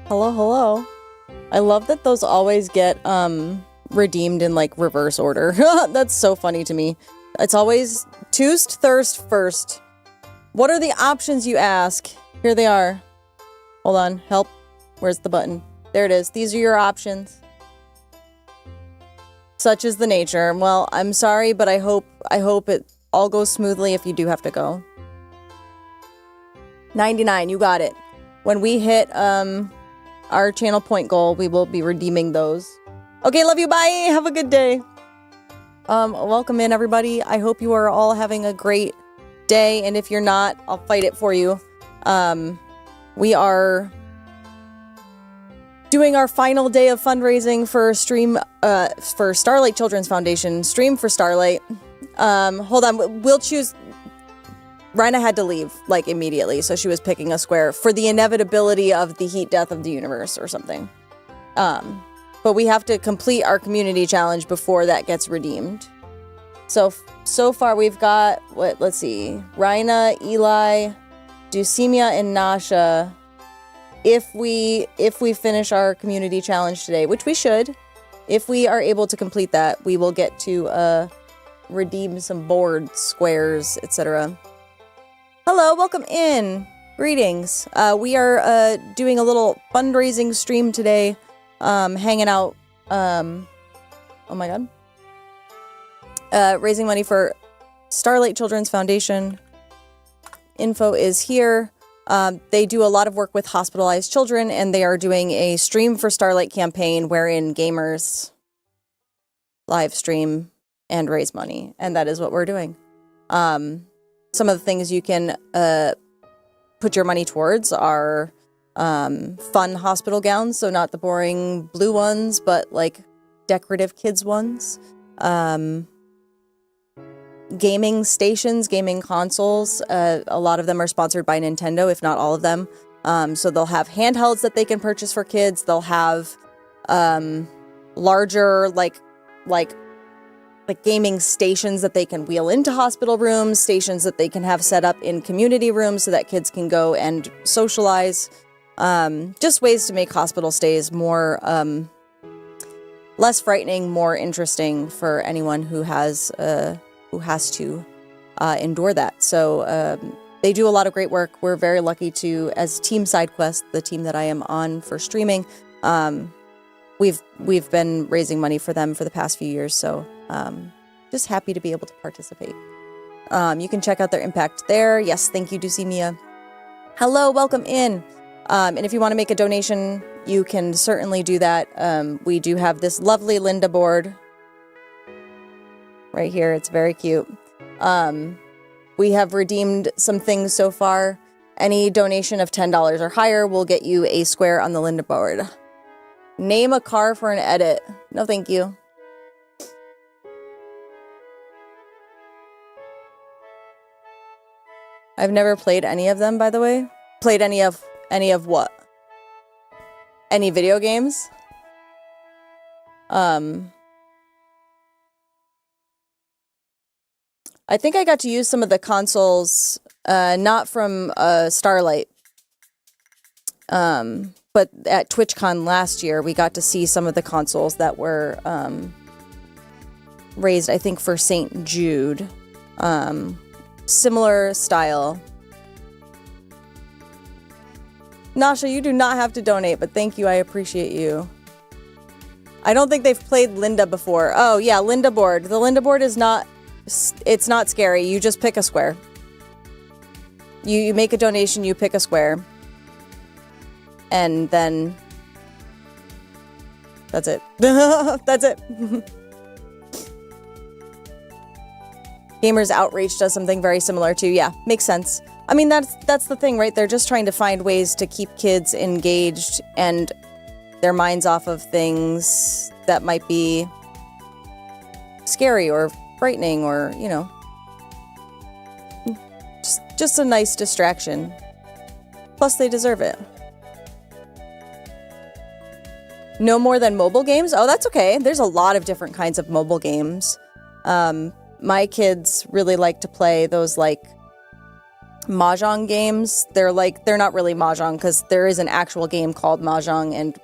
Hello, hello. I love that those always get redeemed in like reverse order. That's so funny to me. It's always Toost Thirst first. What are the options, you ask? Here they are. Hold on, help. Where's the button? There it is. These are your options. Such is the nature. Well, I'm sorry, but I hope it all goes smoothly if you do have to go. 99, you got it. When we hit our channel point goal, we will be redeeming those. Okay, love you, bye! Have a good day. Welcome in, everybody. I hope you are all having a great day, and if you're not, I'll fight it for you. We are doing our final day of fundraising for for Starlight Children's Foundation. Stream for Starlight. Hold on, we'll choose... Rhina had to leave, like, immediately, so she was picking a square for the inevitability of the heat death of the universe or something. But we have to complete our community challenge before that gets redeemed. So far we've got, let's see, Rhina, Eli, Dulcemia, and Nasha. If we finish our community challenge today, which we should, if we are able to complete that, we will get to redeem some boards, squares, etc. Hello, welcome in. Greetings. We are doing a little fundraising stream today, hanging out. Oh my god. Raising money for Starlight Children's Foundation. Info is here. They do a lot of work with hospitalized children, and they are doing a Stream for Starlight campaign wherein gamers live stream and raise money, and that is what we're doing. Some of the things you can put your money towards are fun hospital gowns, so not the boring blue ones, but like decorative kids ones. Gaming stations, gaming consoles. A lot of them are sponsored by Nintendo, if not all of them. So they'll have handhelds that they can purchase for kids. They'll have larger like gaming stations that they can wheel into hospital rooms, stations that they can have set up in community rooms so that kids can go and socialize. Just ways to make hospital stays more less frightening, more interesting for anyone who has to endure that. So they do a lot of great work. We're very lucky to, as Team SideQuest, the team that I am on for streaming, we've been raising money for them for the past few years. So just happy to be able to participate. You can check out their impact there. Yes, thank you, Dulcemia. Hello, welcome in. And if you want to make a donation, you can certainly do that. We do have this lovely Linda board right here. It's very cute. We have redeemed some things so far. Any donation of $10 or higher will get you a square on the Linda board. Name a car for an edit. No, thank you. I've never played any of them, by the way. Played any of what? Any video games? I think I got to use some of the consoles, not from Starlight, but at TwitchCon last year, we got to see some of the consoles that were raised, I think, for St. Jude. Similar style. Nasha, you do not have to donate, but thank you, I appreciate you. I don't think they've played Linda before. Oh, yeah, Linda board. The Linda board is not... It's not scary. You just pick a square. You make a donation, you pick a square. And then... That's it. That's it. Gamers Outreach does something very similar too. Yeah, makes sense. I mean, that's the thing, right? They're just trying to find ways to keep kids engaged and their minds off of things that might be scary or frightening or, you know, just a nice distraction. Plus, they deserve it. No more than mobile games? Oh, that's okay. There's a lot of different kinds of mobile games. My kids really like to play those, like, mahjong games. They're not really mahjong because there is an actual game called mahjong, and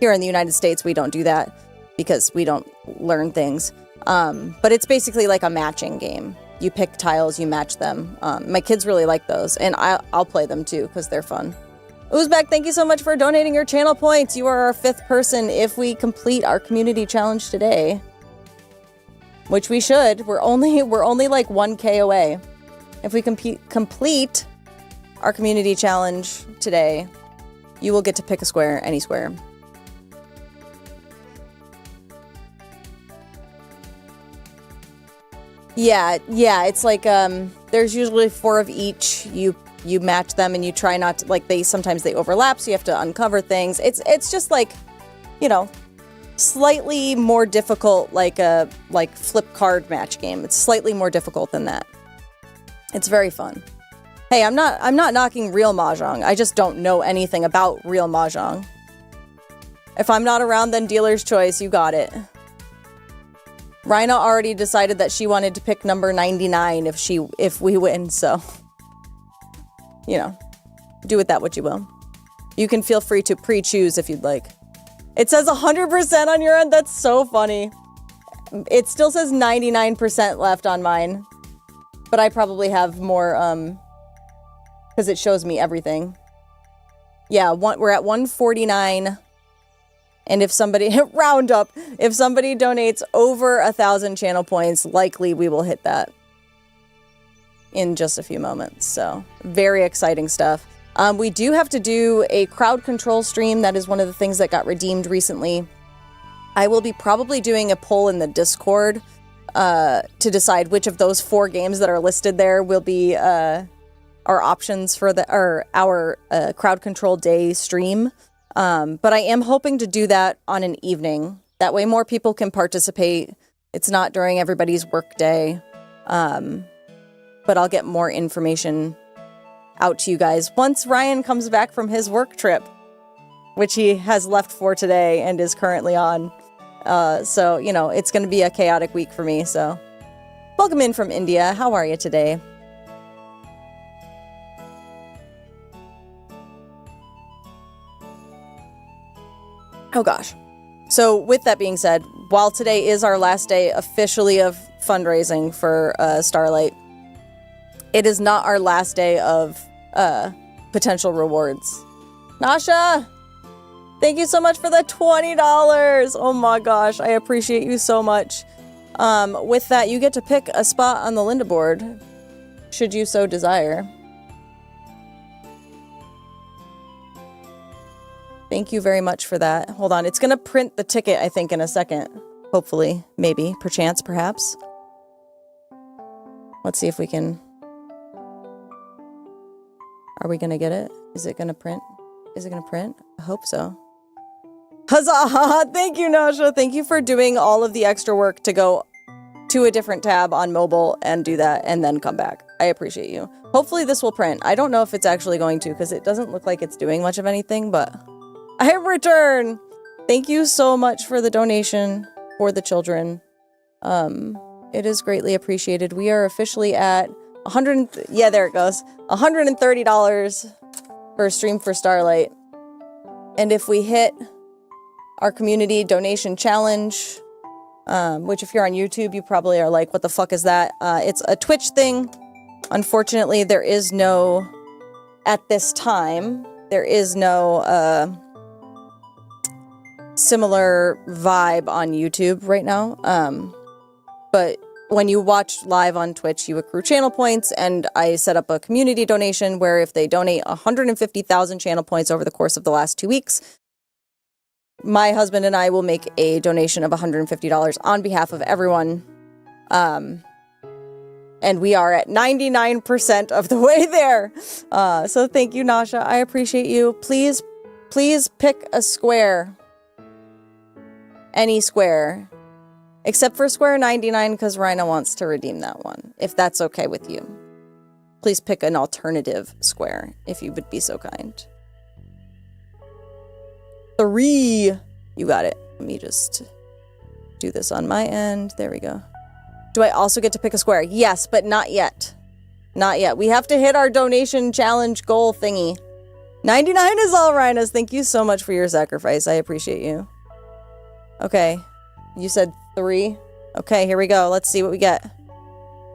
here in the United States we don't do that because we don't learn things. But it's basically like a matching game. You pick tiles, you match them. My kids really like those, and I'll play them too because they're fun. Uzbek, thank you so much for donating your channel points. You are our 5th person if we complete our community challenge today. Which we should. We're only like 1K away. If we complete our community challenge today, you will get to pick a square, any square. Yeah, it's like there's usually 4 of each. You match them and you try not to, like, sometimes they overlap, so you have to uncover things. It's just like, you know, slightly more difficult, like a flip card match game. It's slightly more difficult than that. It's very fun. Hey, I'm not knocking real mahjong. I just don't know anything about real mahjong. If I'm not around, then dealer's choice. You got it. Rhina already decided that she wanted to pick number 99 if we win, so you know, do with that what you will. You can feel free to pre-choose if you'd like. It says 100% on your end. That's so funny. It still says 99% left on mine, but I probably have more because it shows me everything. Yeah, we're at 149. And if somebody round up, if somebody donates over 1,000 channel points, likely we will hit that in just a few moments. So very exciting stuff. We do have to do a crowd control stream. That is one of the things that got redeemed recently. I will be probably doing a poll in the Discord to decide which of those 4 games that are listed there will be our options for our crowd control day stream. But I am hoping to do that on an evening. That way more people can participate. It's not during everybody's work day. But I'll get more information out to you guys once Ryan comes back from his work trip, which he has left for today and is currently on. So, you know, it's going to be a chaotic week for me. So welcome in from India. How are you today? Oh gosh. So with that being said, while today is our last day officially of fundraising for Starlight, it is not our last day of potential rewards. Nasha, thank you so much for the $20. Oh my gosh, I appreciate you so much. With that, you get to pick a spot on the Linda board, should you so desire. Thank you very much for that. Hold on, it's gonna print the ticket, I think, in a second. Hopefully, maybe, perchance, perhaps. Let's see if we can... Are we gonna get it? Is it gonna print? Is it gonna print? I hope so. Huzzah! Thank you, Nasha. Thank you for doing all of the extra work to go to a different tab on mobile and do that and then come back. I appreciate you. Hopefully this will print. I don't know if it's actually going to because it doesn't look like it's doing much of anything, but I return. Thank you so much for the donation for the children. It is greatly appreciated. We are officially at yeah, there it goes. $130 for a stream for Starlight. And if we hit our community donation challenge, which if you're on YouTube, you probably are like, what the fuck is that? It's a Twitch thing. Unfortunately, there is no, at this time, there is no similar vibe on YouTube right now. But when you watch live on Twitch, you accrue channel points, and I set up a community donation where if they donate 150,000 channel points over the course of the last 2 weeks, my husband and I will make a donation of $150 on behalf of everyone. And we are at 99% of the way there. So thank you, Nasha. I appreciate you. Please pick a square. Any square. Except for square 99, because Rhina wants to redeem that one, if that's okay with you. Please pick an alternative square, if you would be so kind. 3! You got it. Let me just do this on my end. There we go. Do I also get to pick a square? Yes, but not yet. Not yet. We have to hit our donation challenge goal thingy. 99 is all, Rhinos. Thank you so much for your sacrifice. I appreciate you. Okay. You said 3. Okay, here we go. Let's see what we get.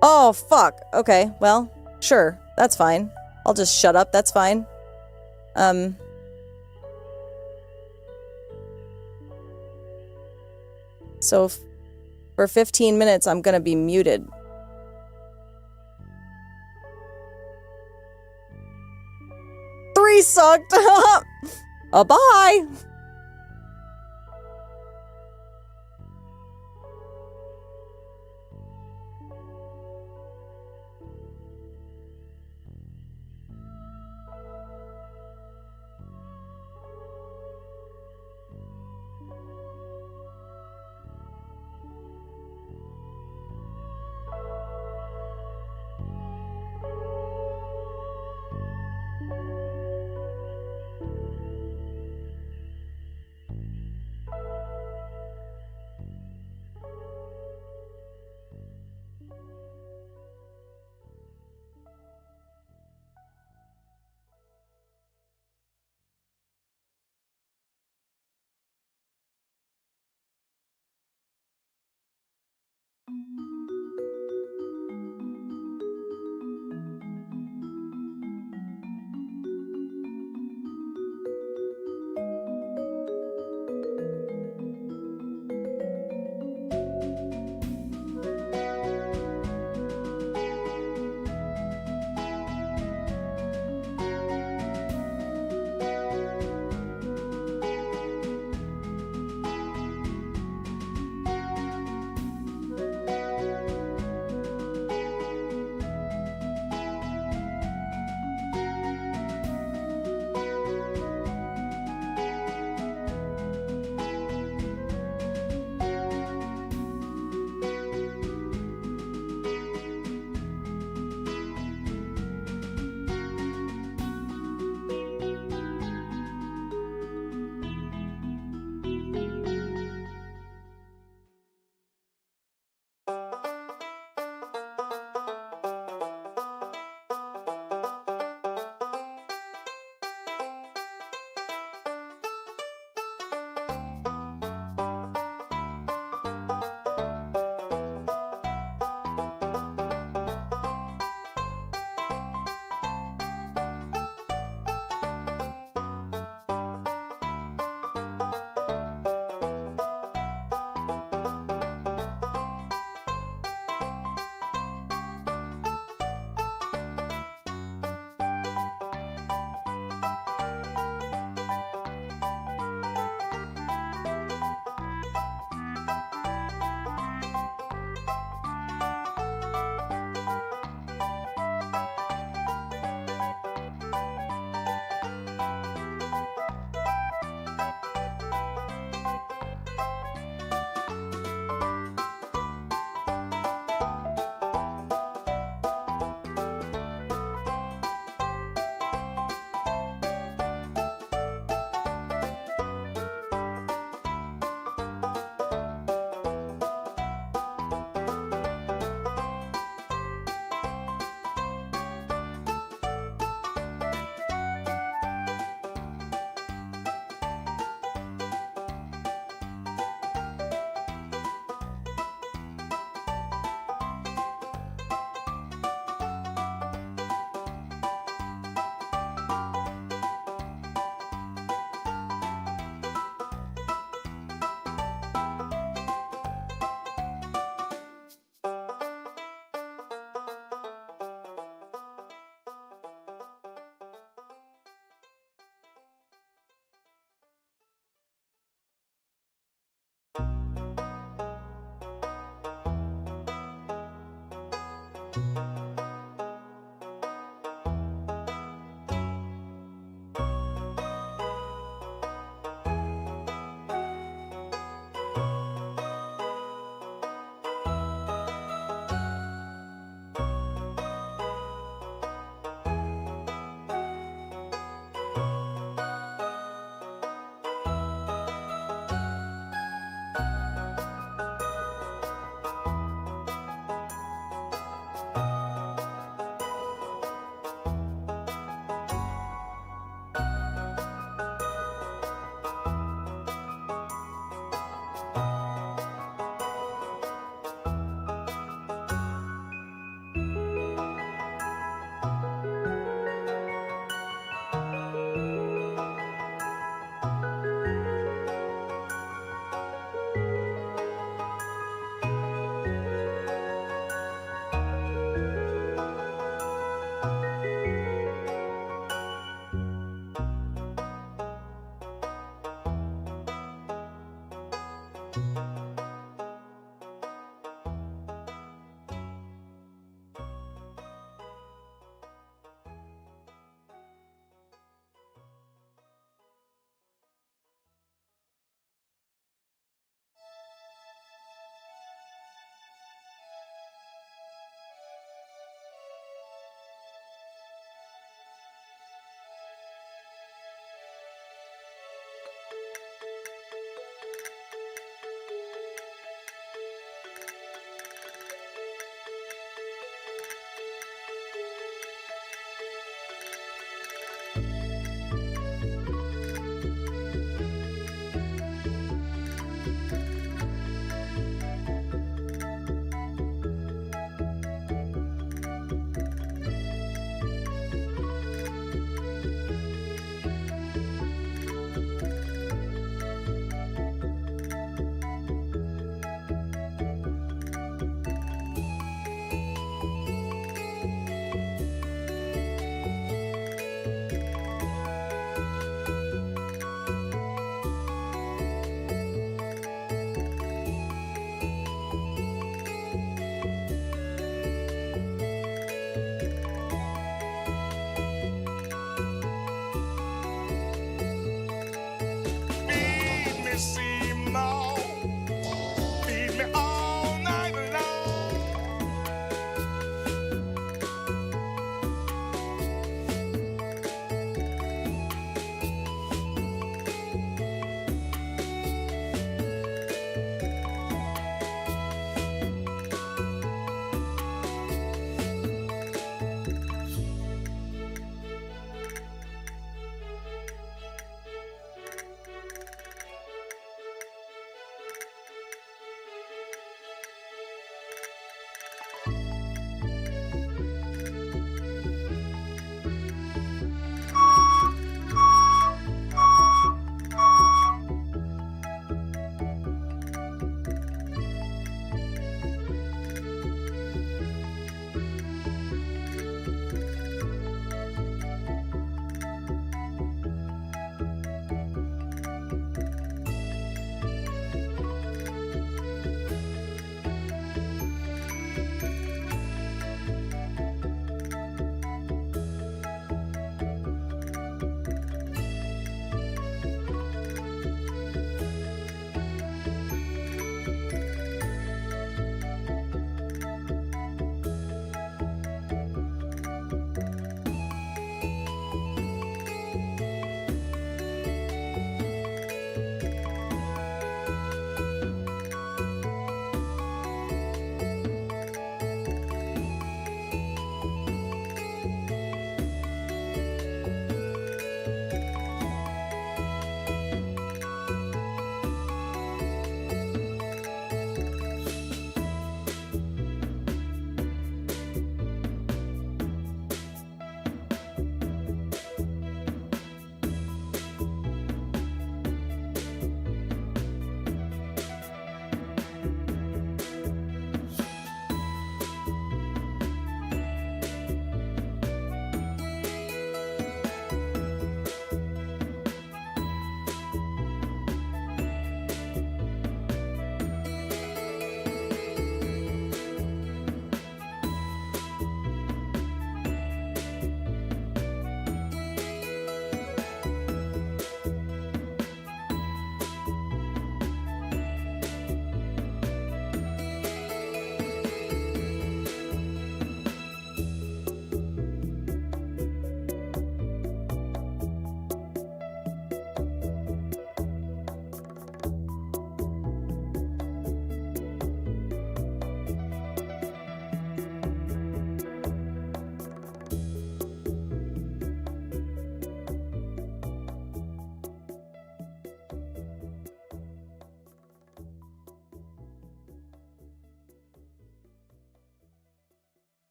Oh, fuck. Okay, well, sure. That's fine. I'll just shut up. That's fine. So for 15 minutes, I'm gonna be muted. Three sucked. Bye.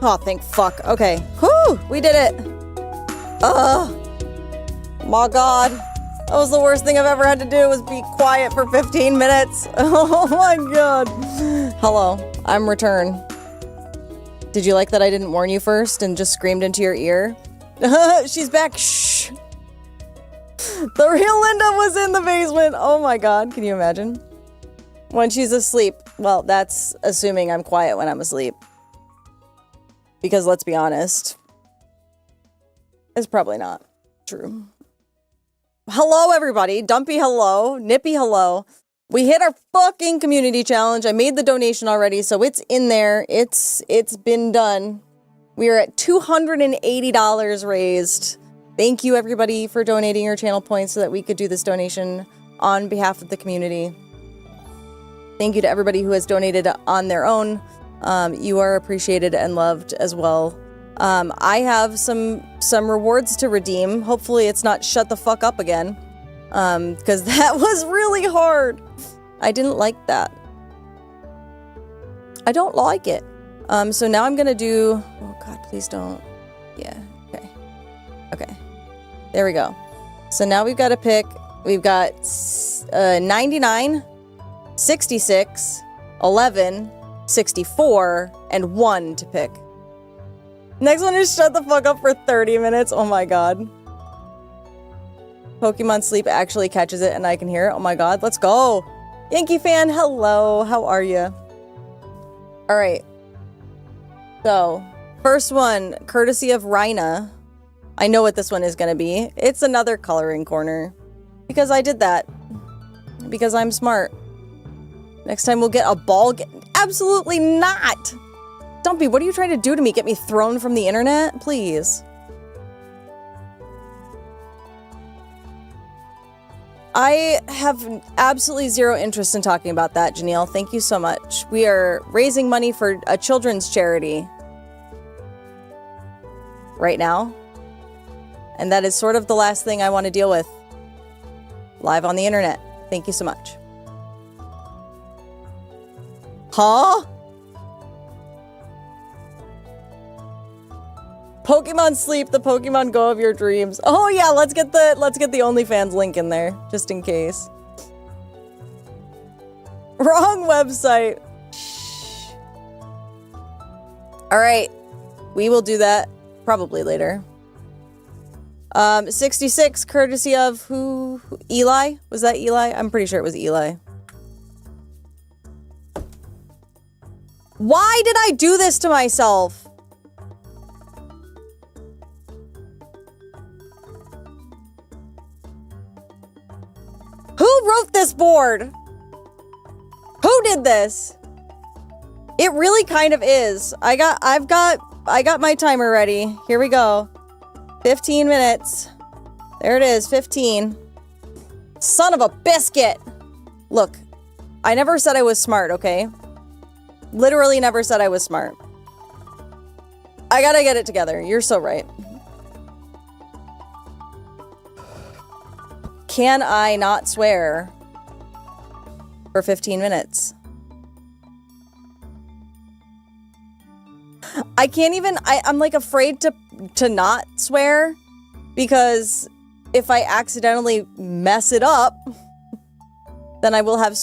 Oh, thank fuck. Okay. Whew! We did it. My God. That was the worst thing I've ever had to do was be quiet for 15 minutes. Oh my God. Hello. I'm Return. Did you like that I didn't warn you first and just screamed into your ear? She's back. Shh. The real Linda was in the basement. Oh my God. Can you imagine? When she's asleep. Well, that's assuming I'm quiet when I'm asleep. Because let's be honest. It's probably not true. Hello, everybody. Dumpy, hello. Nippy, hello. We hit our fucking community challenge. I made the donation already, so it's in there. It's been done. We are at $280 raised. Thank you, everybody, for donating your channel points so that we could do this donation on behalf of the community. Thank you to everybody who has donated on their own. You are appreciated and loved as well. I have some rewards to redeem. Hopefully it's not shut the fuck up again. Because that was really hard. I didn't like that. I don't like it. So now I'm gonna do... Oh God, please don't. Yeah, okay. Okay. There we go. So now we've got to pick... We've got 99, 66, 11, 64, and 1 to pick. Next one is shut the fuck up for 30 minutes. Oh my God. Pokemon Sleep actually catches it and I can hear it. Oh my God, let's go. Yankee fan, hello. How are you? All right. So, first one, courtesy of Rhina. I know what this one is going to be. It's another coloring corner. Because I did that. Because I'm smart. Next time we'll get a ball. Absolutely not. Dumpy, what are you trying to do to me? Get me thrown from the internet? Please. I have absolutely zero interest in talking about that, Janelle. Thank you so much. We are raising money for a children's charity right now. And that is sort of the last thing I want to deal with live on the internet. Thank you so much. Huh? Pokemon Sleep, the Pokemon Go of your dreams. Oh yeah, let's get the OnlyFans link in there, just in case. Wrong website. Shh. All right, we will do that probably later. 66, courtesy of who? Eli? Was that Eli? I'm pretty sure it was Eli. Why did I do this to myself? Who wrote this board? Who did this? It really kind of is. I got my timer ready. Here we go. 15 minutes. There it is, 15. Son of a biscuit. Look, I never said I was smart, okay? Literally never said I was smart. I gotta get it together. You're so right. Can I not swear for 15 minutes? I can't even, I'm like afraid to not swear because if I accidentally mess it up, then I will have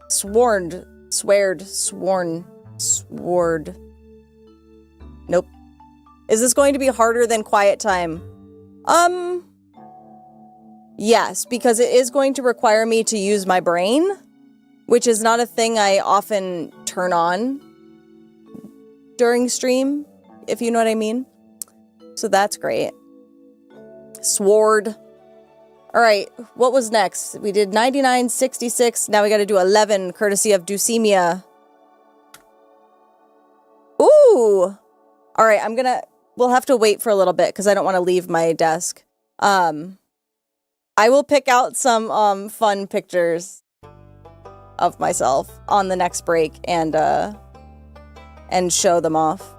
sworn. Nope. Is this going to be harder than quiet time? Yes, because it is going to require me to use my brain, which is not a thing I often turn on during stream, if you know what I mean. So that's great. Sword. All right, what was next? We did 99, 66. Now we got to do 11, courtesy of Deucemia. Ooh. All right, we'll have to wait for a little bit because I don't want to leave my desk. I will pick out some fun pictures of myself on the next break and show them off.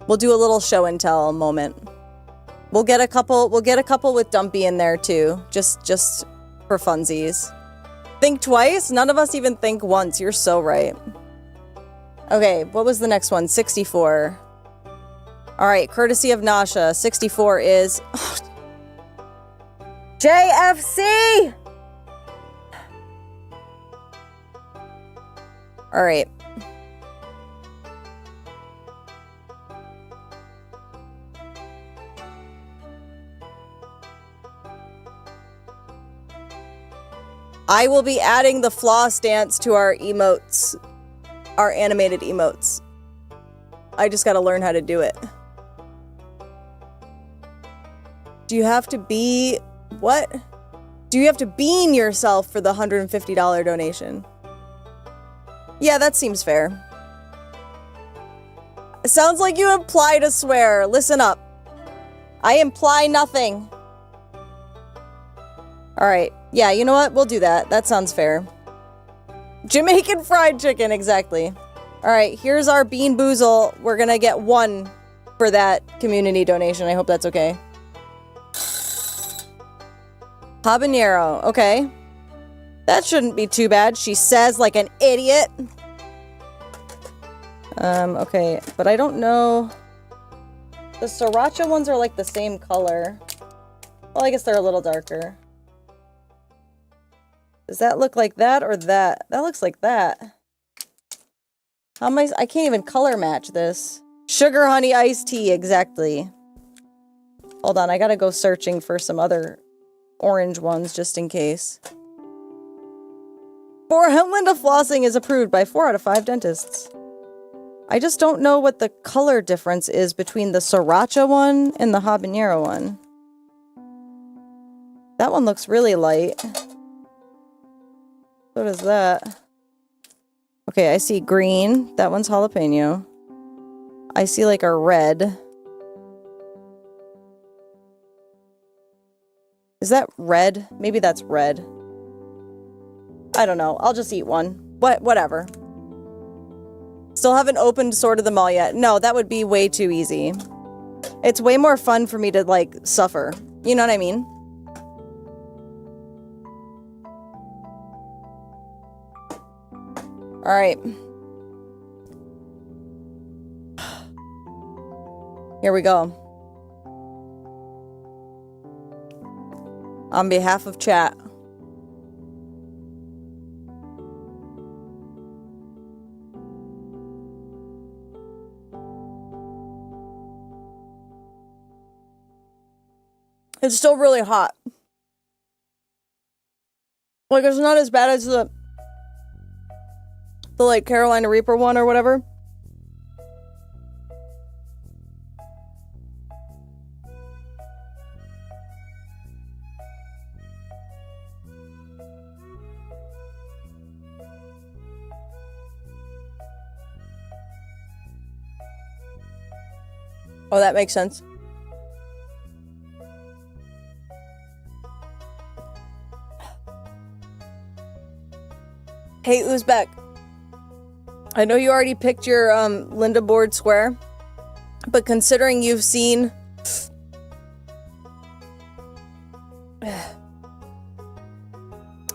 We'll do a little show and tell moment. We'll get a couple with Dumpy in there too, just for funsies. Think twice? None of us even think once. You're so right. Okay, what was the next one? 64. All right, courtesy of Nasha, 64 is JFC. All right. I will be adding the floss dance to our emotes, our animated emotes. I just gotta learn how to do it. Do you have to be... what? Do you have to bean yourself for the $150 donation? Yeah, that seems fair. It sounds like you implied a swear. Listen up. I imply nothing. Alright. Yeah, you know what? We'll do that. That sounds fair. Jamaican fried chicken, exactly. Alright, here's our Bean Boozle. We're gonna get 1 for that community donation. I hope that's okay. Habanero, okay. That shouldn't be too bad, she says like an idiot. Okay, but I don't know. The sriracha ones are like the same color. Well, I guess they're a little darker. Does that look like that or that? That looks like that. How am I can't even color match this. Sugar honey iced tea, exactly. Hold on, I gotta go searching for some other orange ones just in case. Linda flossing is approved by 4 out of 5 dentists. I just don't know what the color difference is between the sriracha one and the habanero one. That one looks really light. So does that. Okay, I see green. That one's jalapeno. I see like a red. Is that red? Maybe that's red. I don't know. I'll just eat one. Whatever. Still haven't opened Sword of them all yet. No, that would be way too easy. It's way more fun for me to, like, suffer. You know what I mean? Alright. Here we go. On behalf of chat. It's still really hot. Like, it's not as bad as the like Carolina Reaper one or whatever. Oh, that makes sense. Hey, Uzbek. I know you already picked your Linda board square, but considering you've seen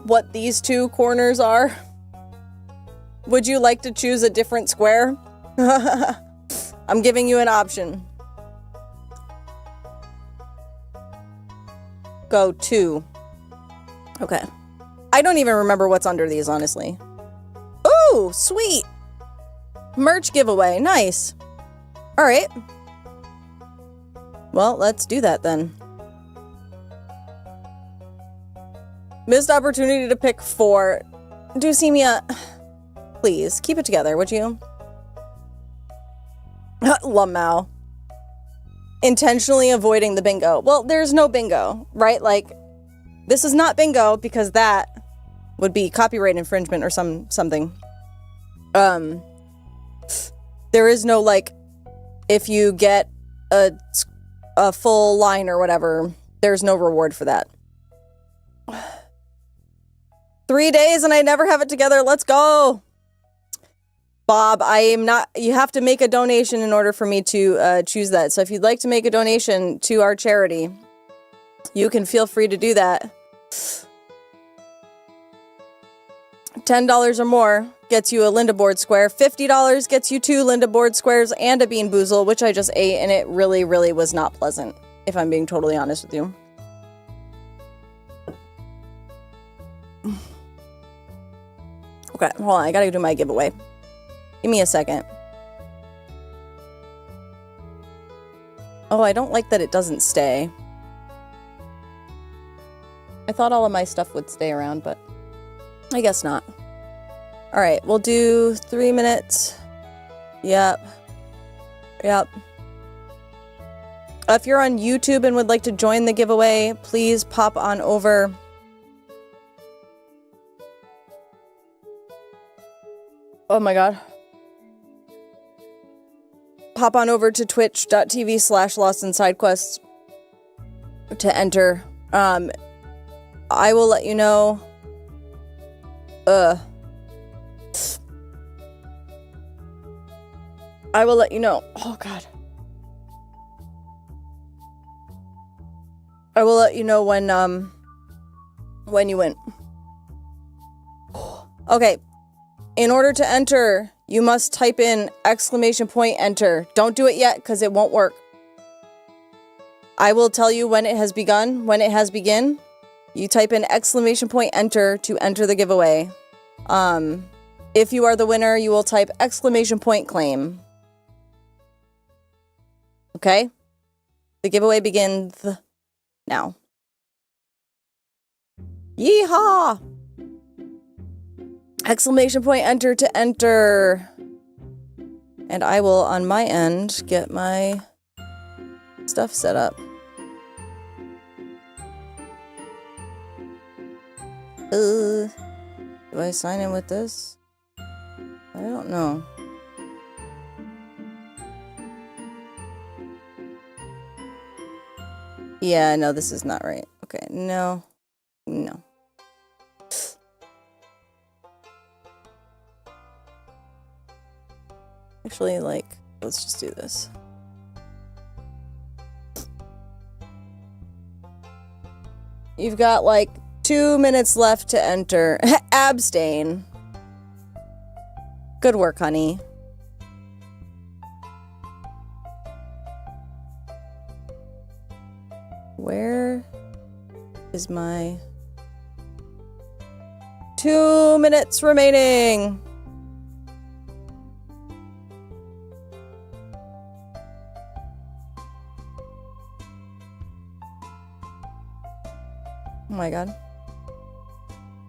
what these two corners are, would you like to choose a different square? I'm giving you an option. Go 2. Okay. I don't even remember what's under these, honestly. Ooh, sweet! Merch giveaway, nice. Alright. Well, let's do that then. Missed opportunity to pick 4. Deucemia, please, keep it together, would you? Lamau. Intentionally avoiding the bingo. Well, there's no bingo, right? Like, this is not bingo because that would be copyright infringement or something. There is no, like, if you get a full line or whatever, there's no reward for that. 3 days and I never have it together. Let's go. Bob, I am not... You have to make a donation in order for me to choose that. So if you'd like to make a donation to our charity, you can feel free to do that. $10 or more gets you a Linda board square. $50 gets you 2 Linda board squares and a Bean Boozle, which I just ate, and it really, really was not pleasant, if I'm being totally honest with you. Okay, hold on. I gotta do my giveaway. Give me a second. Oh, I don't like that it doesn't stay. I thought all of my stuff would stay around, but I guess not. All right, we'll do 3 minutes. Yep. Yep. If you're on YouTube and would like to join the giveaway, please pop on over. Oh my God. Hop on over to twitch.tv/LostInSideQuests to enter. I will let you know. I will let you know. Oh God. I will let you know when you win. Okay. In order to enter, you must type in !enter. Don't do it yet because it won't work. I will tell you when it has begun. When it has begun, you type in !enter to enter the giveaway. If you are the winner, you will type !claim. Okay? The giveaway begins now. Yeehaw! !enter to enter. And I will, on my end, get my stuff set up. Do I sign in with this? I don't know. Yeah, no, this is not right. Okay, no. No. Actually, like, let's just do this. You've got, like, 2 minutes left to enter. Abstain. Good work, honey. Where is my... 2 minutes remaining. Oh my God.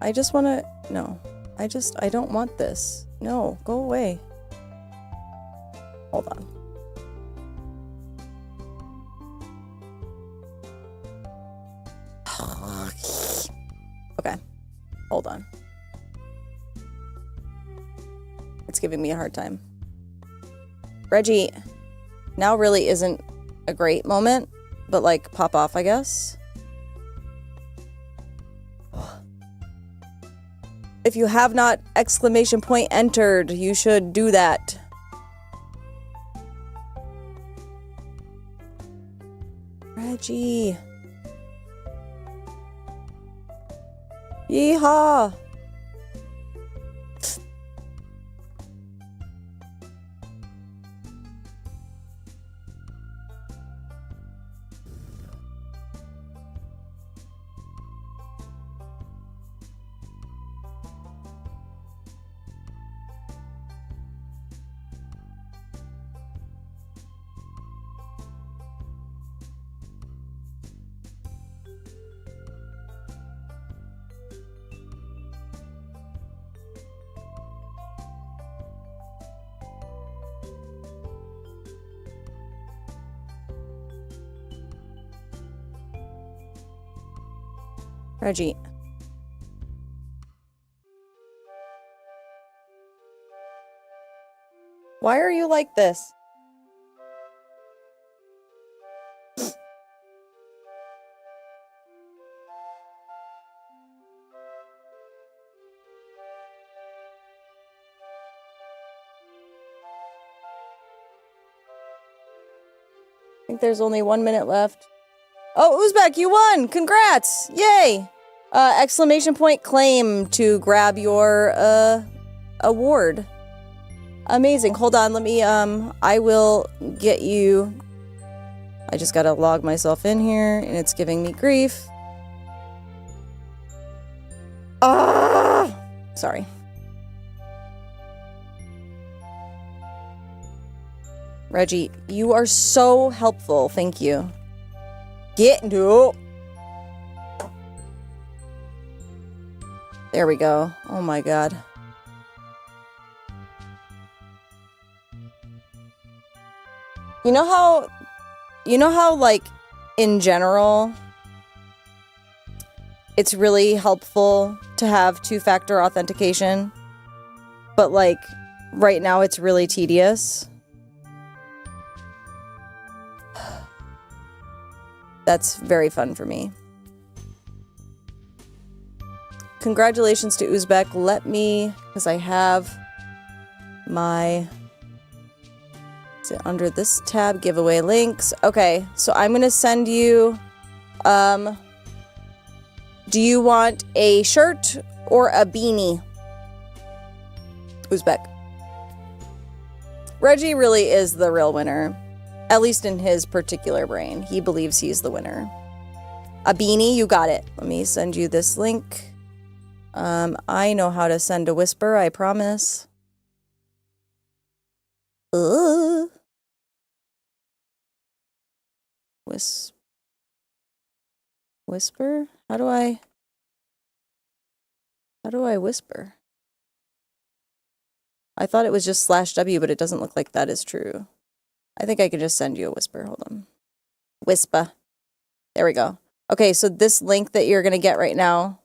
I just want to... No. I don't want this. No, go away. Hold on. Okay. Hold on. It's giving me a hard time. Reggie, now really isn't a great moment, but like pop off, I guess. If you have not !entered, you should do that. Reggie. Yeehaw. Reggie. Why are you like this? I think there's only 1 minute left. Oh, Uzbek, you won! Congrats! Yay! !claim to grab your award. Amazing. Hold on, let me, I will get you... I just gotta log myself in here, and it's giving me grief. Ah! Sorry. Reggie, you are so helpful. Thank you. No. There we go. Oh my god. You know how, like, in general, it's really helpful to have two-factor authentication, but, like, right now it's really tedious? That's very fun for me. Congratulations to Uzbek. Let me, because I have my... Is it under this tab? Giveaway links. Okay, so I'm gonna send you, do you want a shirt or a beanie? Uzbek. Reggie really is the real winner. At least in his particular brain. He believes he's the winner. A beanie, you got it. Let me send you this link. I know how to send a whisper, I promise. Whisper? How do I whisper? I thought it was just /W, but it doesn't look like that is true. I think I can just send you a whisper. Hold on. Whisper. There we go. Okay, so this link that you're going to get right now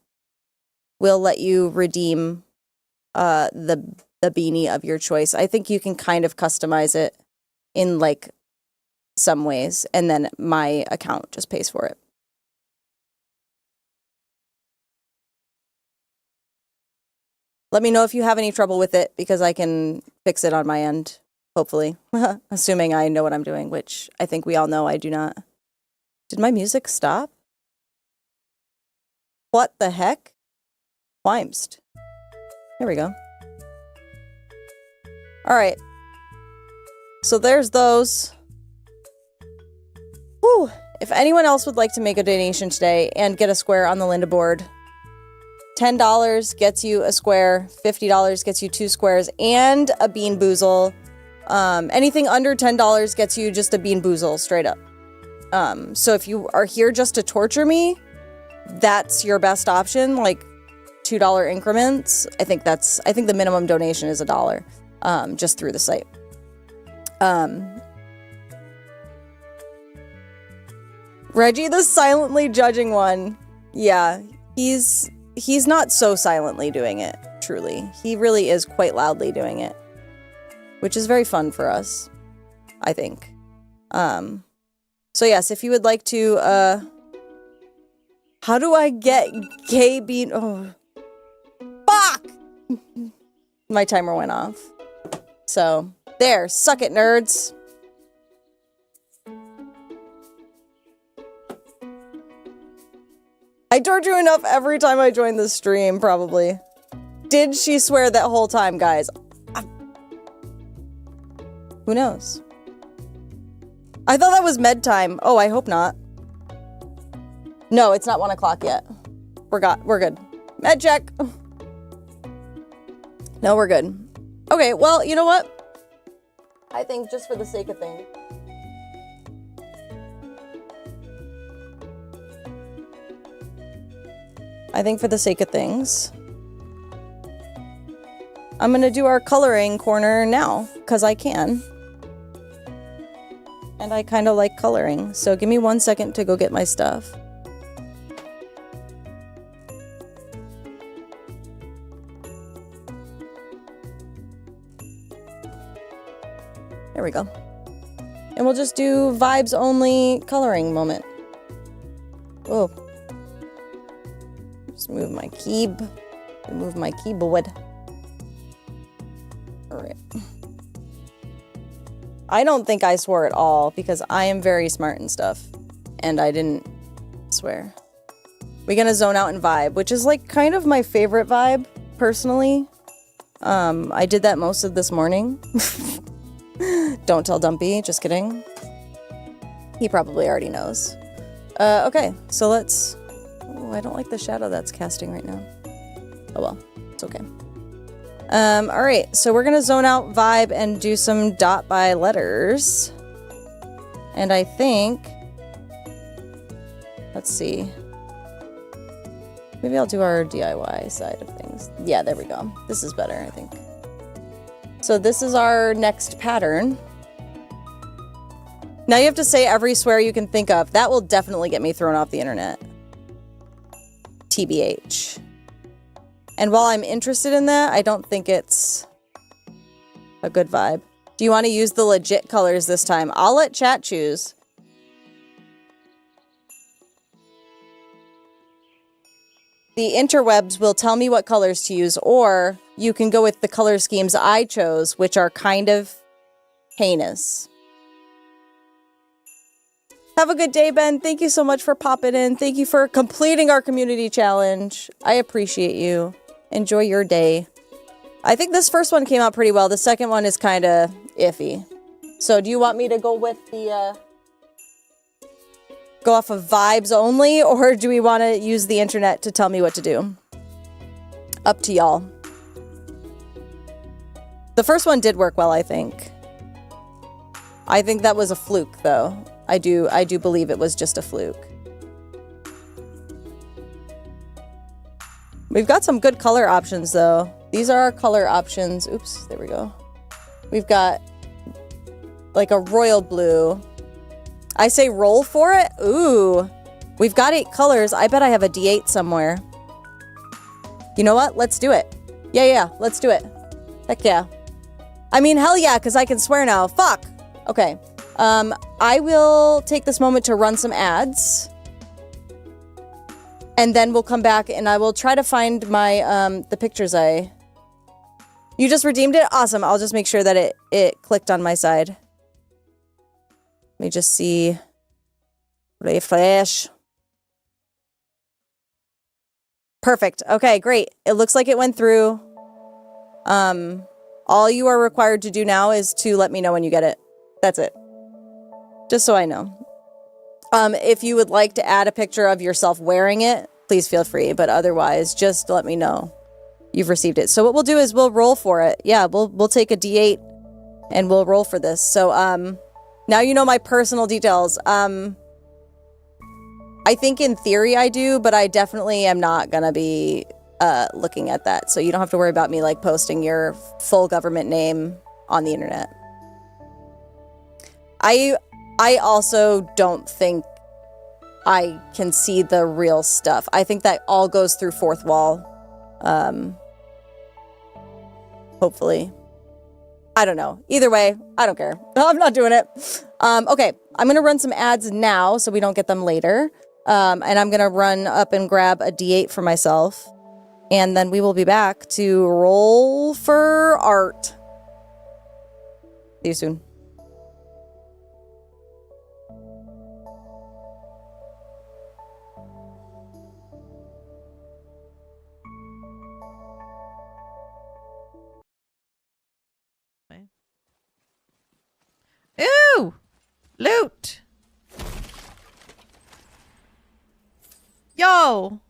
will let you redeem the beanie of your choice. I think you can kind of customize it in, like, some ways, and then my account just pays for it. Let me know if you have any trouble with it, because I can fix it on my end. Hopefully. Assuming I know what I'm doing, which I think we all know I do not. Did my music stop? What the heck? Wimst. There we go. Alright. So there's those. Whew. If anyone else would like to make a donation today and get a square on the Linda board, $10 gets you a square, $50 gets you 2 squares, and a Bean Boozle. Anything under $10 gets you just a Bean Boozle, straight up. So if you are here just to torture me, that's your best option, like $2 increments. I think the minimum donation is $1, just through the site. Reggie, the silently judging one. Yeah, he's not so silently doing it, truly. He really is quite loudly doing it. Which is very fun for us, I think. So yes, if you would like to, how do I get gay bean? Oh, fuck! My timer went off. So, there, suck it, nerds. I torture you enough every time I join the stream, probably. Did she swear that whole time, guys? Who knows? I thought that was med time. Oh, I hope not. No, it's not 1 o'clock yet. We're good. Med check. No, we're good. Okay, well, you know what? I think just for the sake of things. I'm gonna do our coloring corner now, because I can. And I kind of like coloring, so give me 1 second to go get my stuff. There we go. And we'll just do vibes only coloring moment. Whoa. Just move my keyboard. Alright. I don't think I swore at all, because I am very smart and stuff. And I didn't swear. We're gonna zone out and vibe, which is like kind of my favorite vibe, personally. I did that most of this morning. Don't tell Dumpy, just kidding. He probably already knows. Okay, so let's... Oh, I don't like the shadow that's casting right now. Oh well, it's okay. Alright, so we're gonna zone out vibe and do some dot by letters. And I think... Let's see. Maybe I'll do our DIY side of things. Yeah, there we go. This is better, I think. So this is our next pattern. Now you have to say every swear you can think of. That will definitely get me thrown off the internet. TBH. And while I'm interested in that, I don't think it's a good vibe. Do you want to use the legit colors this time? I'll let chat choose. The interwebs will tell me what colors to use, or you can go with the color schemes I chose, which are kind of heinous. Have a good day, Ben. Thank you so much for popping in. Thank you for completing our community challenge. I appreciate you. Enjoy your day. I think this first one came out pretty well. The second one is kind of iffy. So do you want me to go with the... go off of vibes only, or do we want to use the internet to tell me what to do? Up to y'all. The first one did work well, I think. I think that was a fluke, though. I do believe it was just a fluke. We've got some good color options, though. These are our color options. Oops, there we go. We've got like a royal blue. I say roll for it? Ooh. We've got 8 colors. I bet I have a D8 somewhere. You know what? Let's do it. Yeah, let's do it. Heck yeah. I mean, hell yeah, because I can swear now. Fuck. Okay. I will take this moment to run some ads. And then we'll come back and I will try to find my, the pictures I... You just redeemed it? Awesome. I'll just make sure that it clicked on my side. Let me just see. Refresh. Perfect. Okay, great. It looks like it went through. All you are required to do now is to let me know when you get it. That's it. Just so I know. If you would like to add a picture of yourself wearing it, please feel free. But otherwise, just let me know you've received it. So what we'll do is we'll roll for it. Yeah, we'll take a D8 and we'll roll for this. So now you know my personal details. I think in theory I do, but I definitely am not gonna be looking at that. So you don't have to worry about me like posting your full government name on the internet. I also don't think I can see the real stuff. I think that all goes through fourth wall. Hopefully. I don't know. Either way, I don't care. I'm not doing it. Okay, I'm going to run some ads now so we don't get them later. And I'm going to run up and grab a D8 for myself. And then we will be back to roll for art. See you soon. Ooh! Loot! Yo!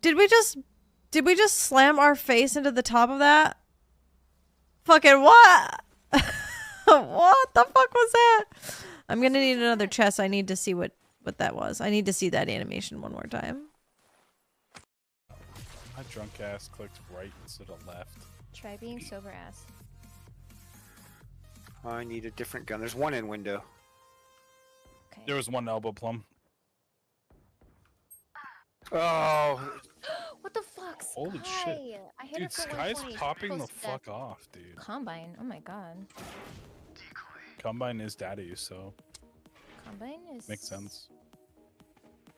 Did we just slam our face into the top of that? Fucking what? What the fuck was that? I'm gonna need another chest. I need to see what that was. I need to see that animation one more time. My drunk ass clicked right instead of left. Try being sober ass. I need a different gun. There's one in window. Okay. There was one elbow plumb. Oh, What the fuck? Holy Sky? shit. I hit Dude, her for Sky's 120. popping the Posted fuck that off, dude. Combine. Oh my god. Combine is daddy, so Combine is makes sense.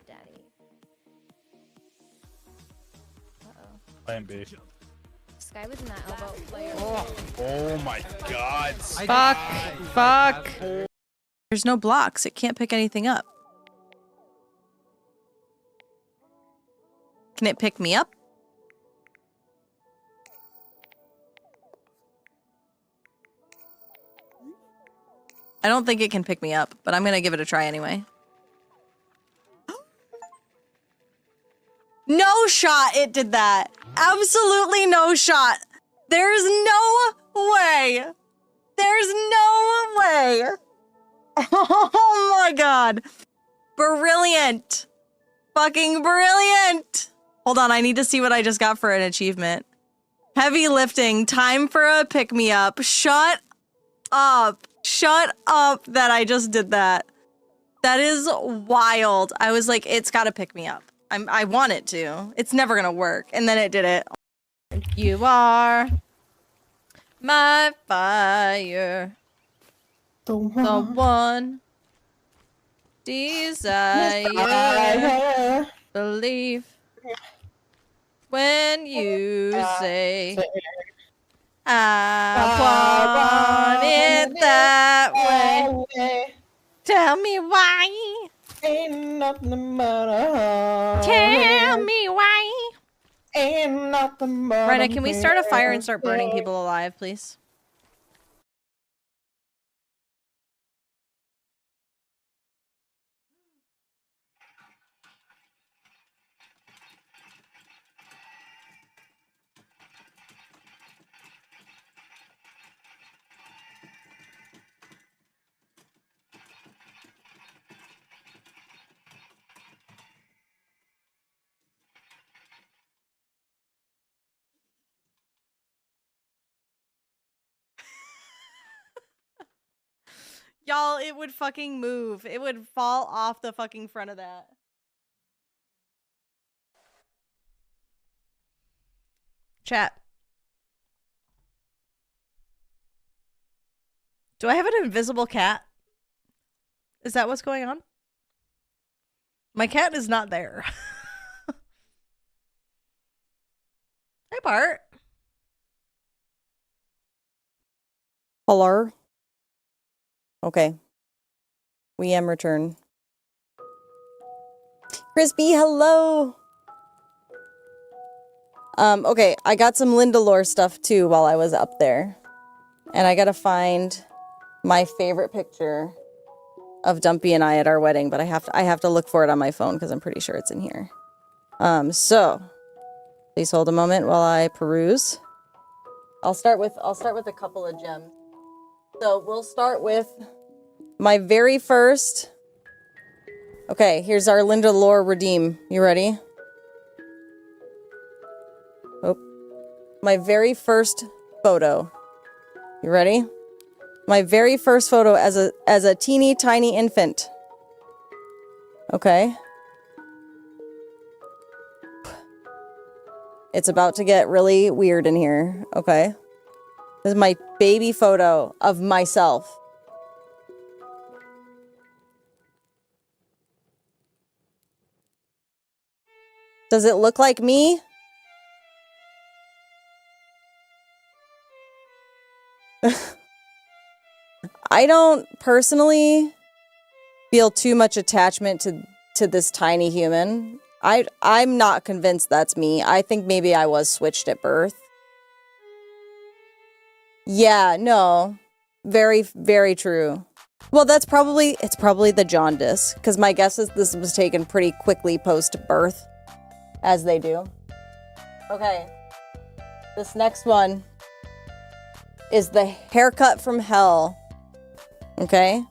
daddy. Uh-oh. Plan B. Sky was in that elbow player. Oh my god. Fuck! Fuck! There's no blocks. It can't pick anything up. Can it pick me up? I don't think it can pick me up, but I'm gonna give it a try anyway. No shot it did that. Absolutely no shot. There's no way. There's no way. Oh my god. Brilliant. Fucking brilliant. Hold on, I need to see what I just got for an achievement. Heavy lifting. Time for a pick-me-up. Shut up. Shut up that I just did that. That is wild. I was like, it's gotta pick me up. I want it to. It's never gonna work. And then it did it. You are my fire. The one desire. Believe when you say I want it that way. Tell me why. Ain't nothing but a Tell me why. Ain't nothing but Rena, can we start a fire and start burning people alive, please? Y'all, it would fucking move. It would fall off the fucking front of that. Chat. Do I have an invisible cat? Is that what's going on? My cat is not there. Hi, Bart. Hello? Okay. We am return. Crispy, hello! Okay, I got some Linda lore stuff too while I was up there. And I gotta find my favorite picture of Dumpy and I at our wedding, but I have to look for it on my phone because I'm pretty sure it's in here. So please hold a moment while I peruse. I'll start with a couple of gems. So we'll start with my very first. Okay, here's our Linda lore redeem. You ready? Oh, my very first photo. You ready? My very first photo as a teeny tiny infant. Okay. It's about to get really weird in here. Okay. This is my baby photo of myself. Does it look like me? I don't personally feel too much attachment to this tiny human. I'm not convinced that's me. I think maybe I was switched at birth. Yeah, no. Very, very true. Well, it's probably the jaundice, because my guess is this was taken pretty quickly post-birth, as they do. Okay. This next one is the haircut from hell. Okay?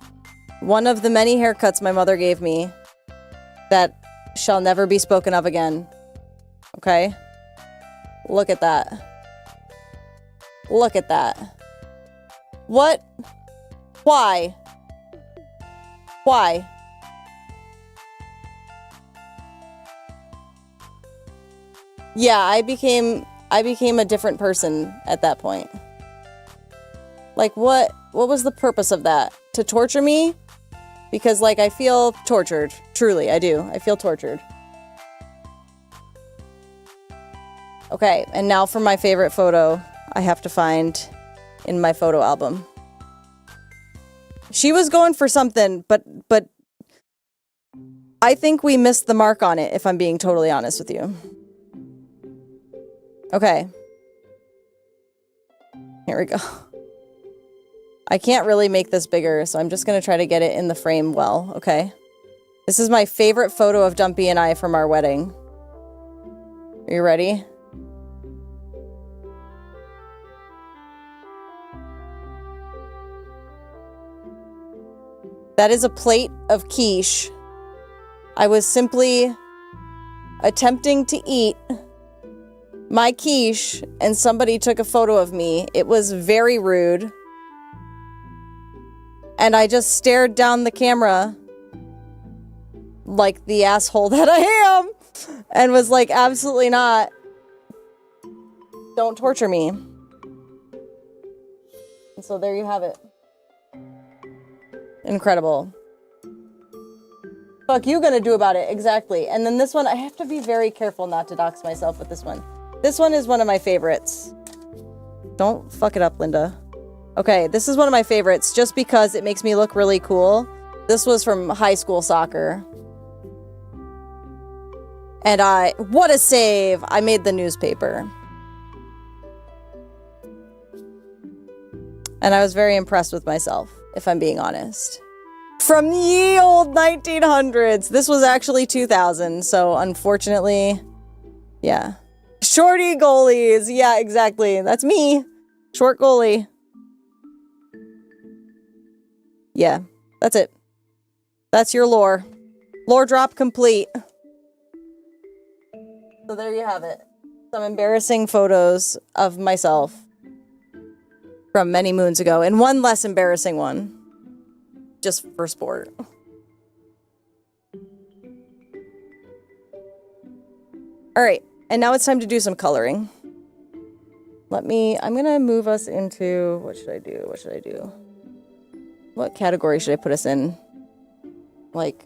One of the many haircuts my mother gave me that shall never be spoken of again. Okay? Look at that. Look at that. What? Why? Why? Yeah, I became a different person at that point. Like, what was the purpose of that? To torture me? Because, like, I feel tortured. Truly, I do. I feel tortured. Okay, and now for my favorite photo I have to find in my photo album. She was going for something, but I think we missed the mark on it, if I'm being totally honest with you. Okay. Here we go. I can't really make this bigger, so I'm just gonna try to get it in the frame well, okay? This is my favorite photo of Dumpy and I from our wedding. Are you ready? That is a plate of quiche. I was simply attempting to eat my quiche and somebody took a photo of me. It was very rude. And I just stared down the camera like the asshole that I am and was like, absolutely not. Don't torture me. And so there you have it. Incredible. Fuck you gonna do about it? Exactly. And then this one, I have to be very careful not to dox myself with this one. This one is one of my favorites. Don't fuck it up, Linda. Okay, this is one of my favorites just because it makes me look really cool. This was from high school soccer. And what a save! I made the newspaper. And I was very impressed with myself, if I'm being honest. From ye old 1900s. This was actually 2000, so unfortunately, yeah. Shorty goalies. Yeah, exactly. That's me. Short goalie. Yeah, that's it. That's your lore. Lore drop complete. So there you have it. Some embarrassing photos of myself from many moons ago, and one less embarrassing one. Just for sport. Alright, and now it's time to do some coloring. I'm gonna move us into, what should I do? What category should I put us in? Like,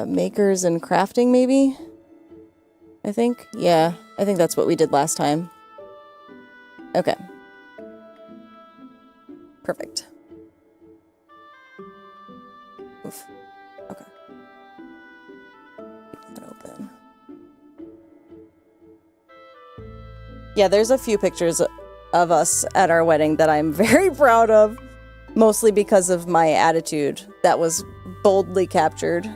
makers and crafting, maybe? I think? Yeah, I think that's what we did last time. Okay. Perfect. Oof. Okay. Keep that open. Yeah, there's a few pictures of us at our wedding that I'm very proud of, mostly because of my attitude that was boldly captured.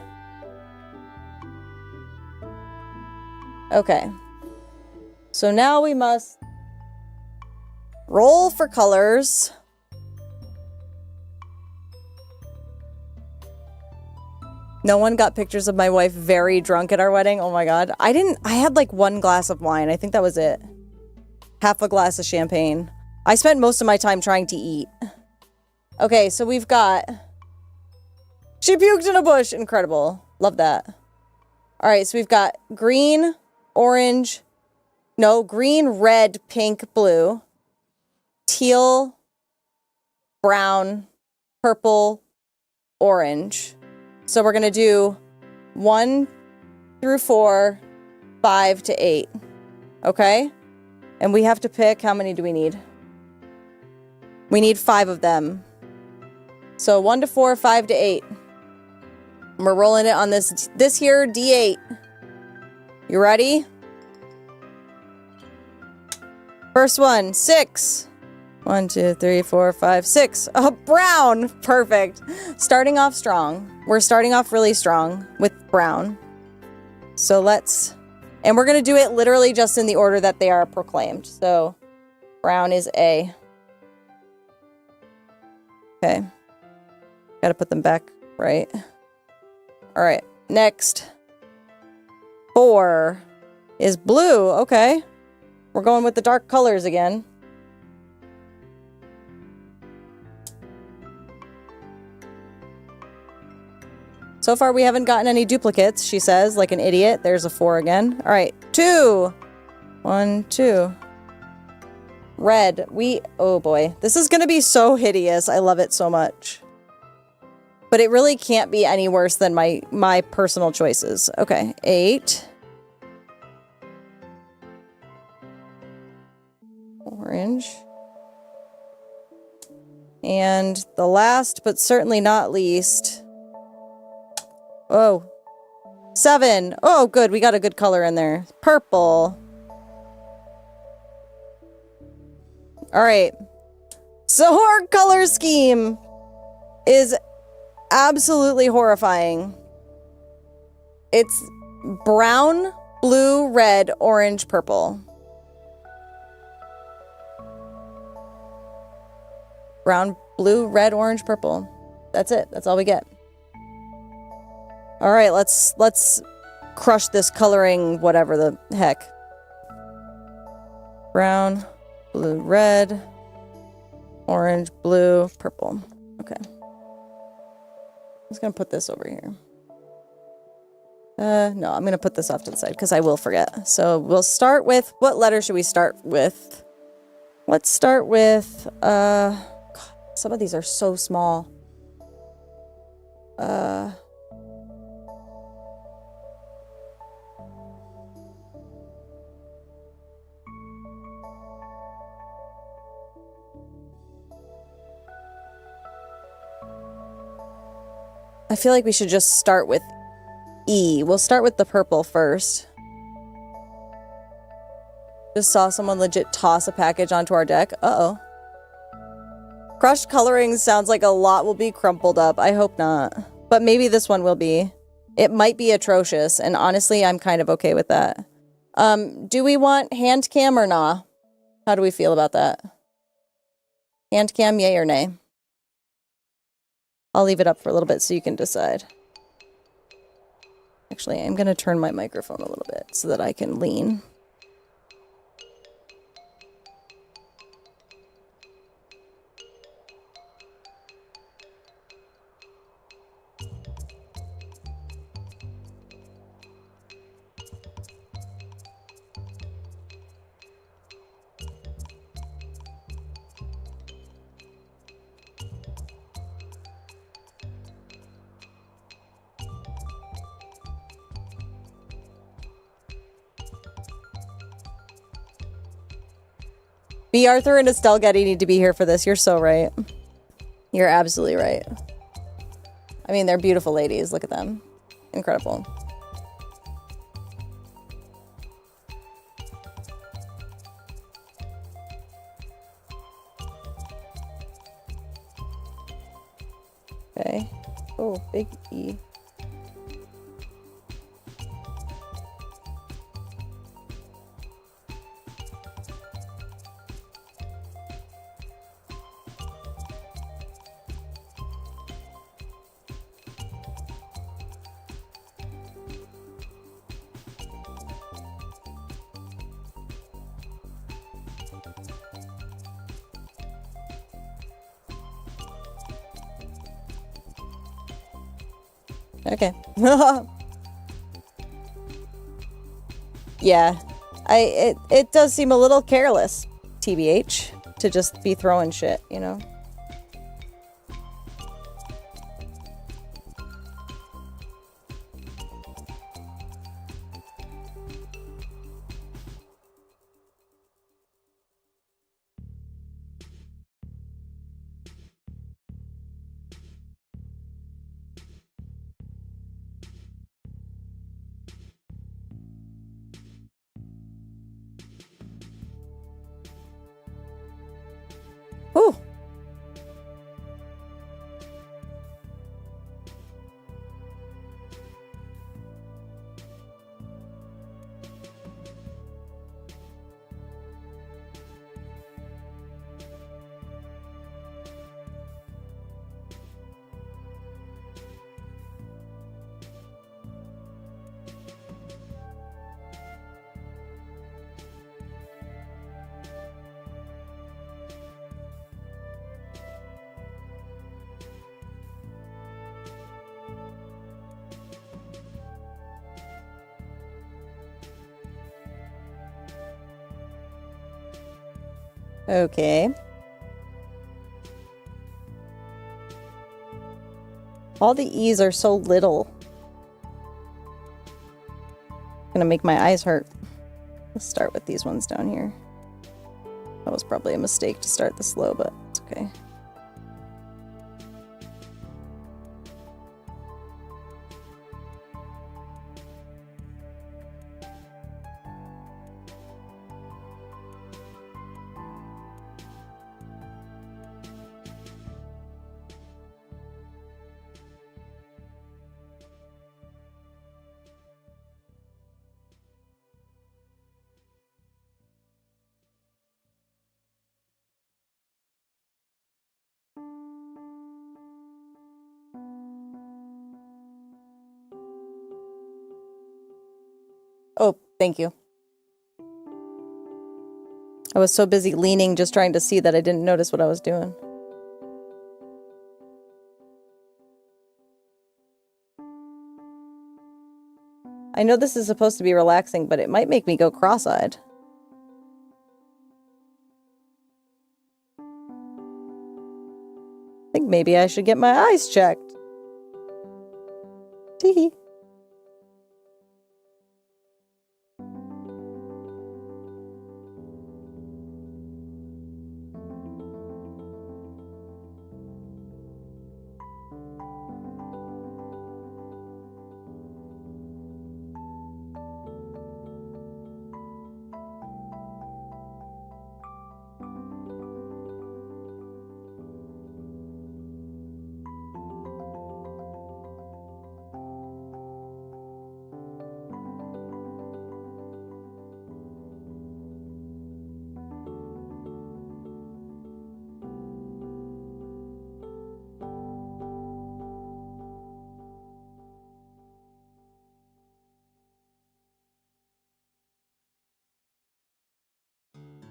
Okay. So now we must roll for colors. No one got pictures of my wife very drunk at our wedding. Oh my god. I had like one glass of wine. I think that was it. Half a glass of champagne. I spent most of my time trying to eat. Okay, so we've got... She puked in a bush. Incredible. Love that. Alright, so we've got green, orange... No, green, red, pink, blue. Teal, brown, purple, orange. So we're going to do 1 through 4, 5 to 8. Okay? And we have to pick, how many do we need? We need 5 of them. So 1 to 4, 5 to 8. And we're rolling it on this here D8. You ready? First one, 6. 1, 2, 3, 4, 5, 6. Oh, brown. Perfect. Starting off strong. We're starting off really strong with brown. So let's... And we're going to do it literally just in the order that they are proclaimed. So brown is A. Okay. Got to put them back right. All right. Next. 4 is blue. Okay. We're going with the dark colors again. So far, we haven't gotten any duplicates, she says, like an idiot. There's a 4 again. All right, 2. 1, 2. Red. Oh boy. This is going to be so hideous. I love it so much. But it really can't be any worse than my personal choices. Okay, 8. Orange. And the last, but certainly not least... Oh, 7. Oh, good. We got a good color in there. Purple. All right. So our color scheme is absolutely horrifying. It's brown, blue, red, orange, purple. Brown, blue, red, orange, purple. That's it. That's all we get. All right, let's crush this coloring, whatever the heck. Brown, blue, red, orange, blue, purple. Okay. I'm just gonna put this over here. No, I'm gonna put this off to the side because I will forget. So we'll start with, what letter should we start with? Let's start with, God, some of these are so small. I feel like we should just start with E. We'll start with the purple first. Just saw someone legit toss a package onto our deck. Uh-oh. Crushed coloring sounds like a lot will be crumpled up. I hope not. But maybe this one will be. It might be atrocious, and honestly, I'm kind of okay with that. Do we want hand cam or nah? How do we feel about that? Hand cam, yay or nay? I'll leave it up for a little bit so you can decide. Actually, I'm going to turn my microphone a little bit so that I can lean. B. Arthur and Estelle Getty need to be here for this. You're so right. You're absolutely right. I mean, they're beautiful ladies. Look at them. Incredible. Okay. Oh, big E. Okay. Yeah. It does seem a little careless, TBH, to just be throwing shit, you know? Ooh. Okay. All the E's are so little. Gonna make my eyes hurt. Let's start with these ones down here. That was probably a mistake to start this low, but it's okay. Thank you. I was so busy leaning just trying to see that I didn't notice what I was doing. I know this is supposed to be relaxing, but it might make me go cross-eyed. I think maybe I should get my eyes checked. Teehee.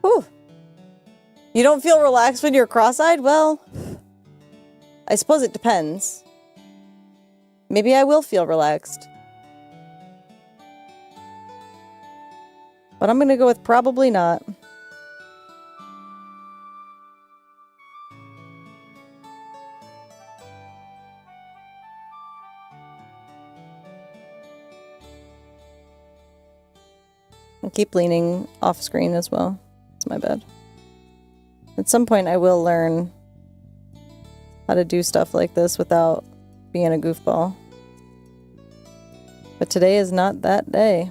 Whew. You don't feel relaxed when you're cross-eyed? Well, I suppose it depends. Maybe I will feel relaxed. But I'm gonna go with probably not. I'll keep leaning off screen as well. It's my bad. At some point I will learn how to do stuff like this without being a goofball. But today is not that day.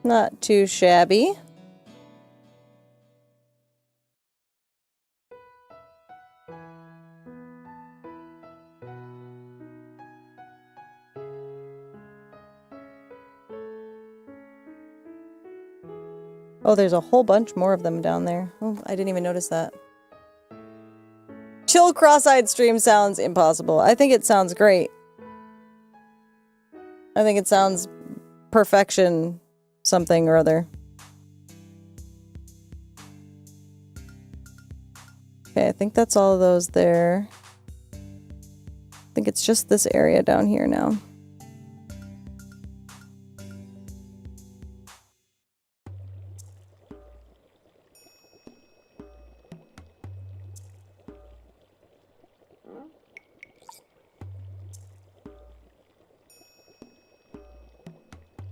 Not too shabby. Oh, there's a whole bunch more of them down there. Oh, I didn't even notice that. Chill cross-eyed stream sounds impossible. I think it sounds great. I think it sounds perfection something or other. Okay, I think that's all of those there. I think it's just this area down here now.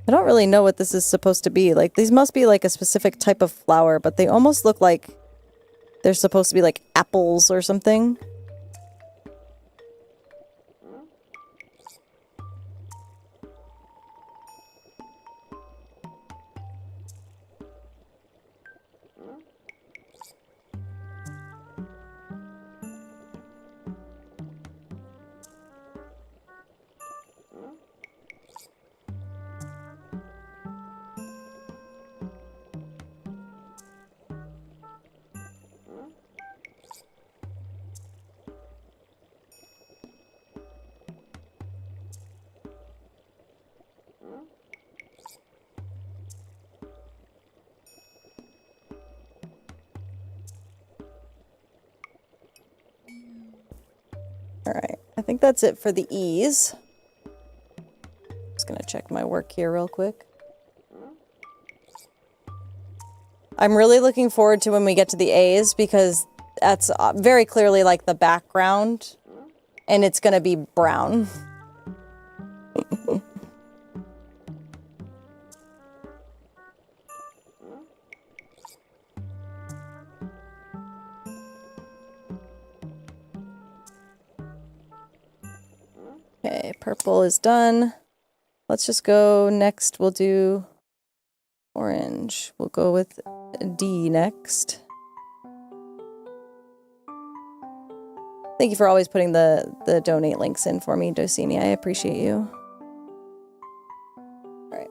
I don't really know what this is supposed to be. Like, these must be like a specific type of flower, but they almost look like they're supposed to be like apples or something. Alright, I think that's it for the E's. Just gonna check my work here real quick. I'm really looking forward to when we get to the A's because that's very clearly like the background and it's gonna be brown. Okay, purple is done. Let's just go next. We'll do orange. We'll go with D next. Thank you for always putting the donate links in for me, Docini. I appreciate you. All right.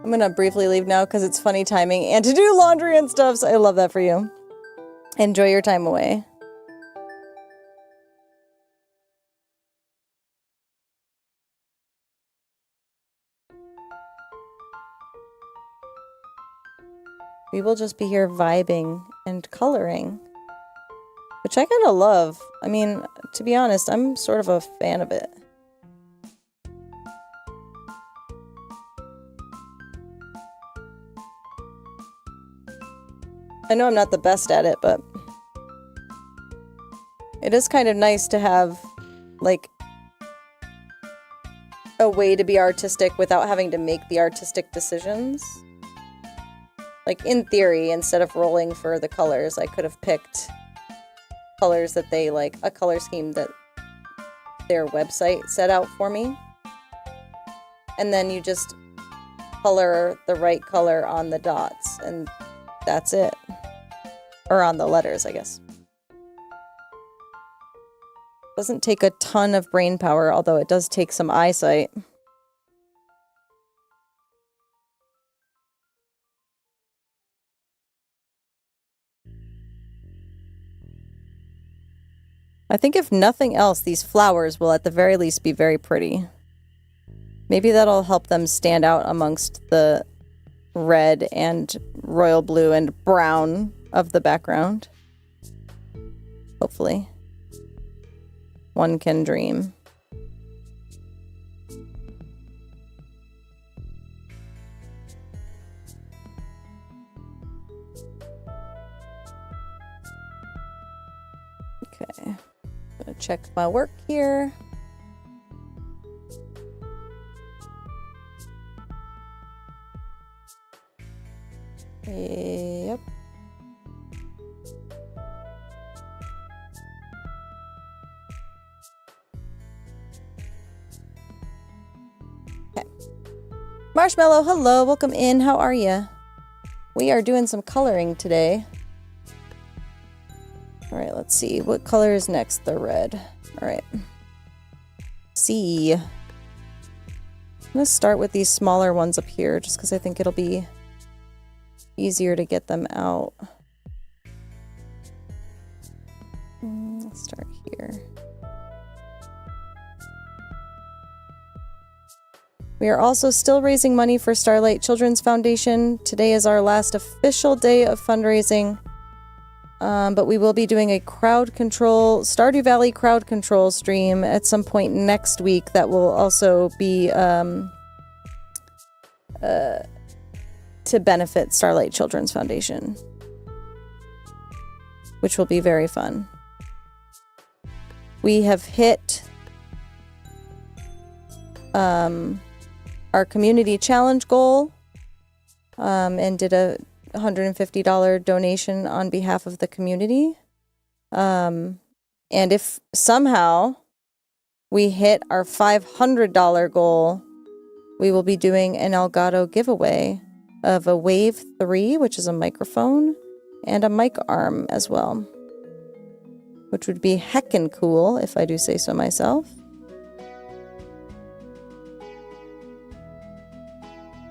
I'm gonna briefly leave now because it's funny timing and to do laundry and stuff, so I love that for you. Enjoy your time away. We will just be here vibing and coloring, which I kind of love. I mean, to be honest, I'm sort of a fan of it. I know I'm not the best at it, but it is kind of nice to have, like, a way to be artistic without having to make the artistic decisions. Like, in theory, instead of rolling for the colors, I could have picked colors that they, like, a color scheme that their website set out for me. And then you just color the right color on the dots, and that's it. Or on the letters, I guess. Doesn't take a ton of brain power, although it does take some eyesight. I think if nothing else, these flowers will at the very least be very pretty. Maybe that'll help them stand out amongst the red and royal blue and brown of the background. Hopefully. One can dream. Okay. I'm gonna check my work here. Yep. Okay. Marshmallow, hello, welcome in. How are you? We are doing some coloring today. All right, let's see. What color is next? The red. All right. C. I'm going to start with these smaller ones up here just because I think it'll be easier to get them out. Let's start here. We are also still raising money for Starlight Children's Foundation. Today is our last official day of fundraising. But we will be doing a crowd control, Stardew Valley crowd control stream at some point next week that will also be to benefit Starlight Children's Foundation, which will be very fun. We have hit our community challenge goal and did a $150 donation on behalf of the community. And if somehow we hit our $500 goal, we will be doing an Elgato giveaway of a Wave 3, which is a microphone, and a mic arm as well, which would be heckin' cool if I do say so myself.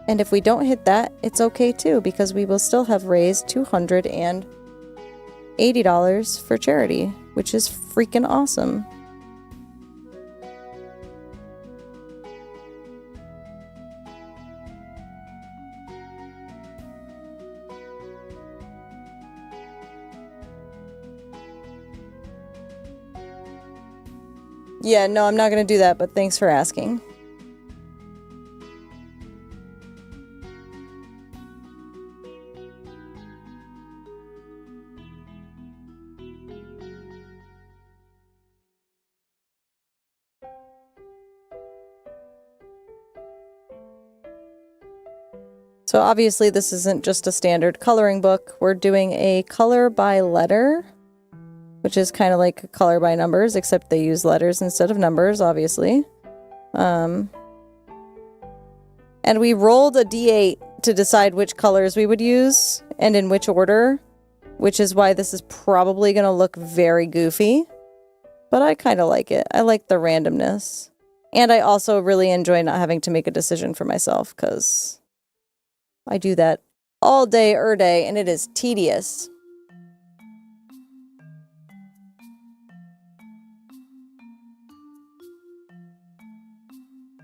And if we don't hit that, it's okay too, because we will still have raised $280 for charity, which is freaking awesome. Yeah, no, I'm not going to do that, but thanks for asking. So obviously this isn't just a standard coloring book. We're doing a color by letter, which is kind of like a color by numbers, except they use letters instead of numbers, obviously. And we rolled a d8 to decide which colors we would use and in which order, which is why this is probably going to look very goofy. But I kind of like it. I like the randomness. And I also really enjoy not having to make a decision for myself, because I do that all day, and it is tedious.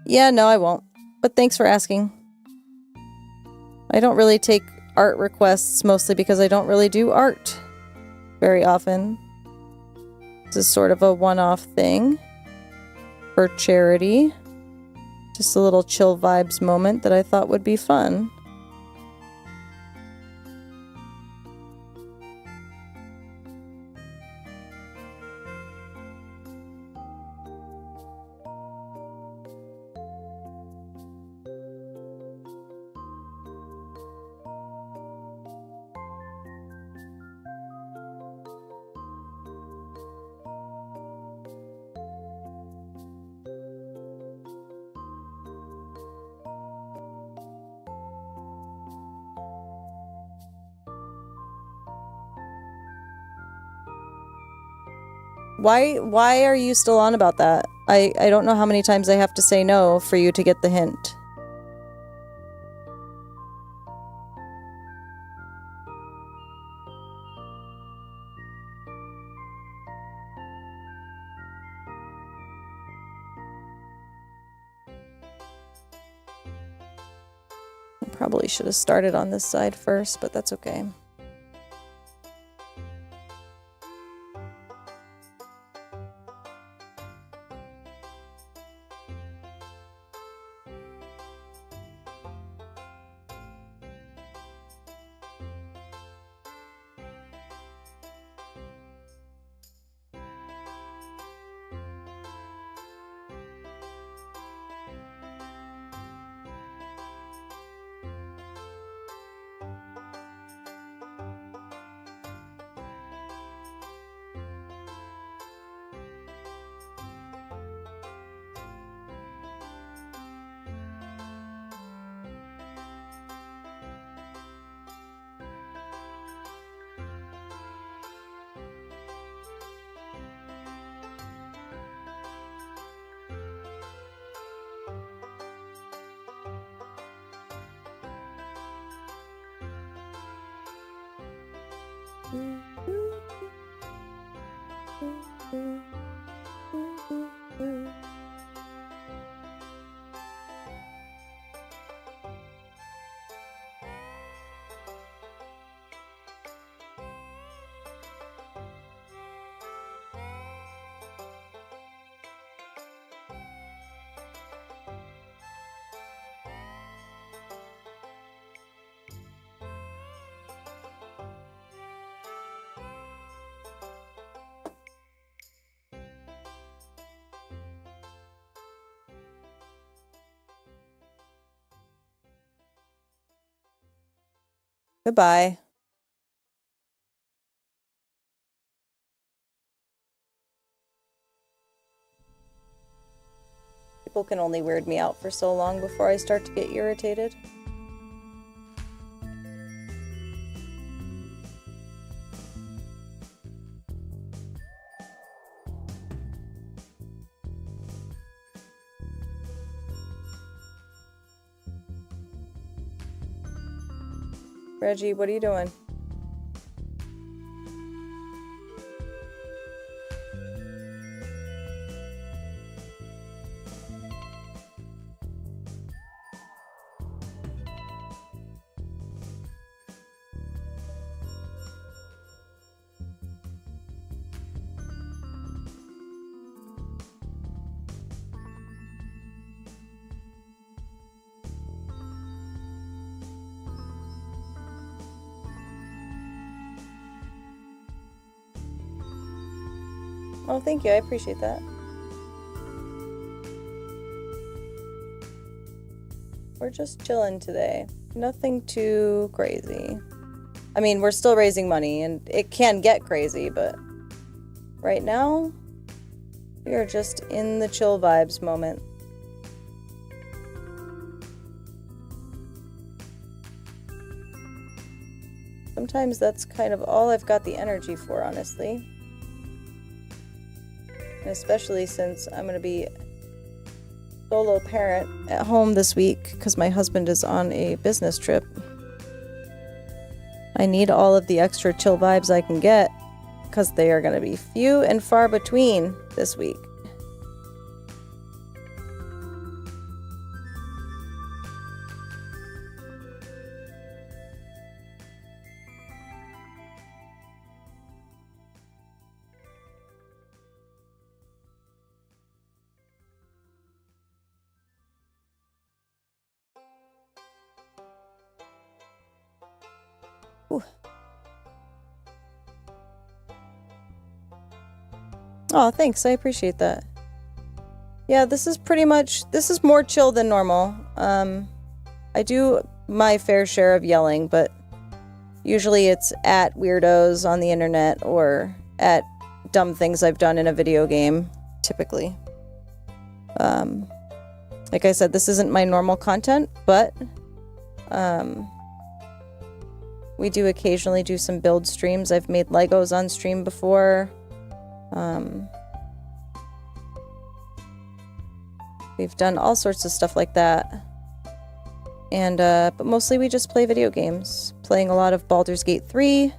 Yeah, no, I won't. But thanks for asking. I don't really take art requests, mostly because I don't really do art very often. This is sort of a one-off thing for charity. Just a little chill vibes moment that I thought would be fun. Why are you still on about that? I don't know how many times I have to say no for you to get the hint. I probably should have started on this side first, but that's okay. Goodbye. People can only weird me out for so long before I start to get irritated. Reggie, what are you doing? Oh, thank you. I appreciate that. We're just chilling today. Nothing too crazy. I mean, we're still raising money, and it can get crazy, but right now, we are just in the chill vibes moment. Sometimes that's kind of all I've got the energy for, honestly. And especially since I'm going to be solo parent at home this week because my husband is on a business trip. I need all of the extra chill vibes I can get because they are going to be few and far between this week. Ooh. Oh, thanks. I appreciate that. Yeah, this is more chill than normal. I do my fair share of yelling, but usually it's at weirdos on the internet or at dumb things I've done in a video game, typically. Like I said, this isn't my normal content, but we do occasionally do some build streams. I've made Legos on stream before. We've done all sorts of stuff like that. And, but mostly we just play video games. Playing a lot of Baldur's Gate 3,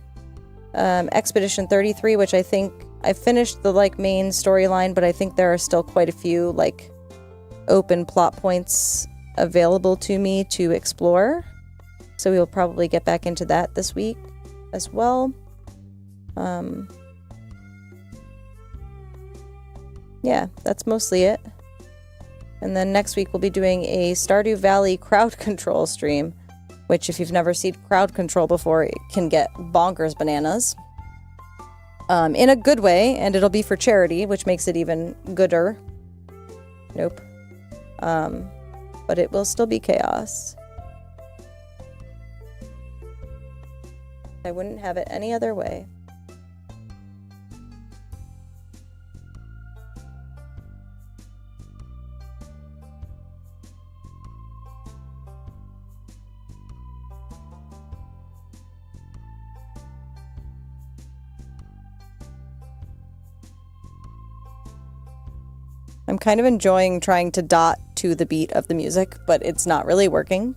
Expedition 33, which I think I finished the, main storyline, but I think there are still quite a few, open plot points available to me to explore. So we will probably get back into that this week as well. Yeah, that's mostly it. And then next week we'll be doing a Stardew Valley crowd control stream, which if you've never seen crowd control before, it can get bonkers bananas. In a good way, and it'll be for charity, which makes it even gooder. Nope. But it will still be chaos. I wouldn't have it any other way. I'm kind of enjoying trying to dot to the beat of the music, but it's not really working.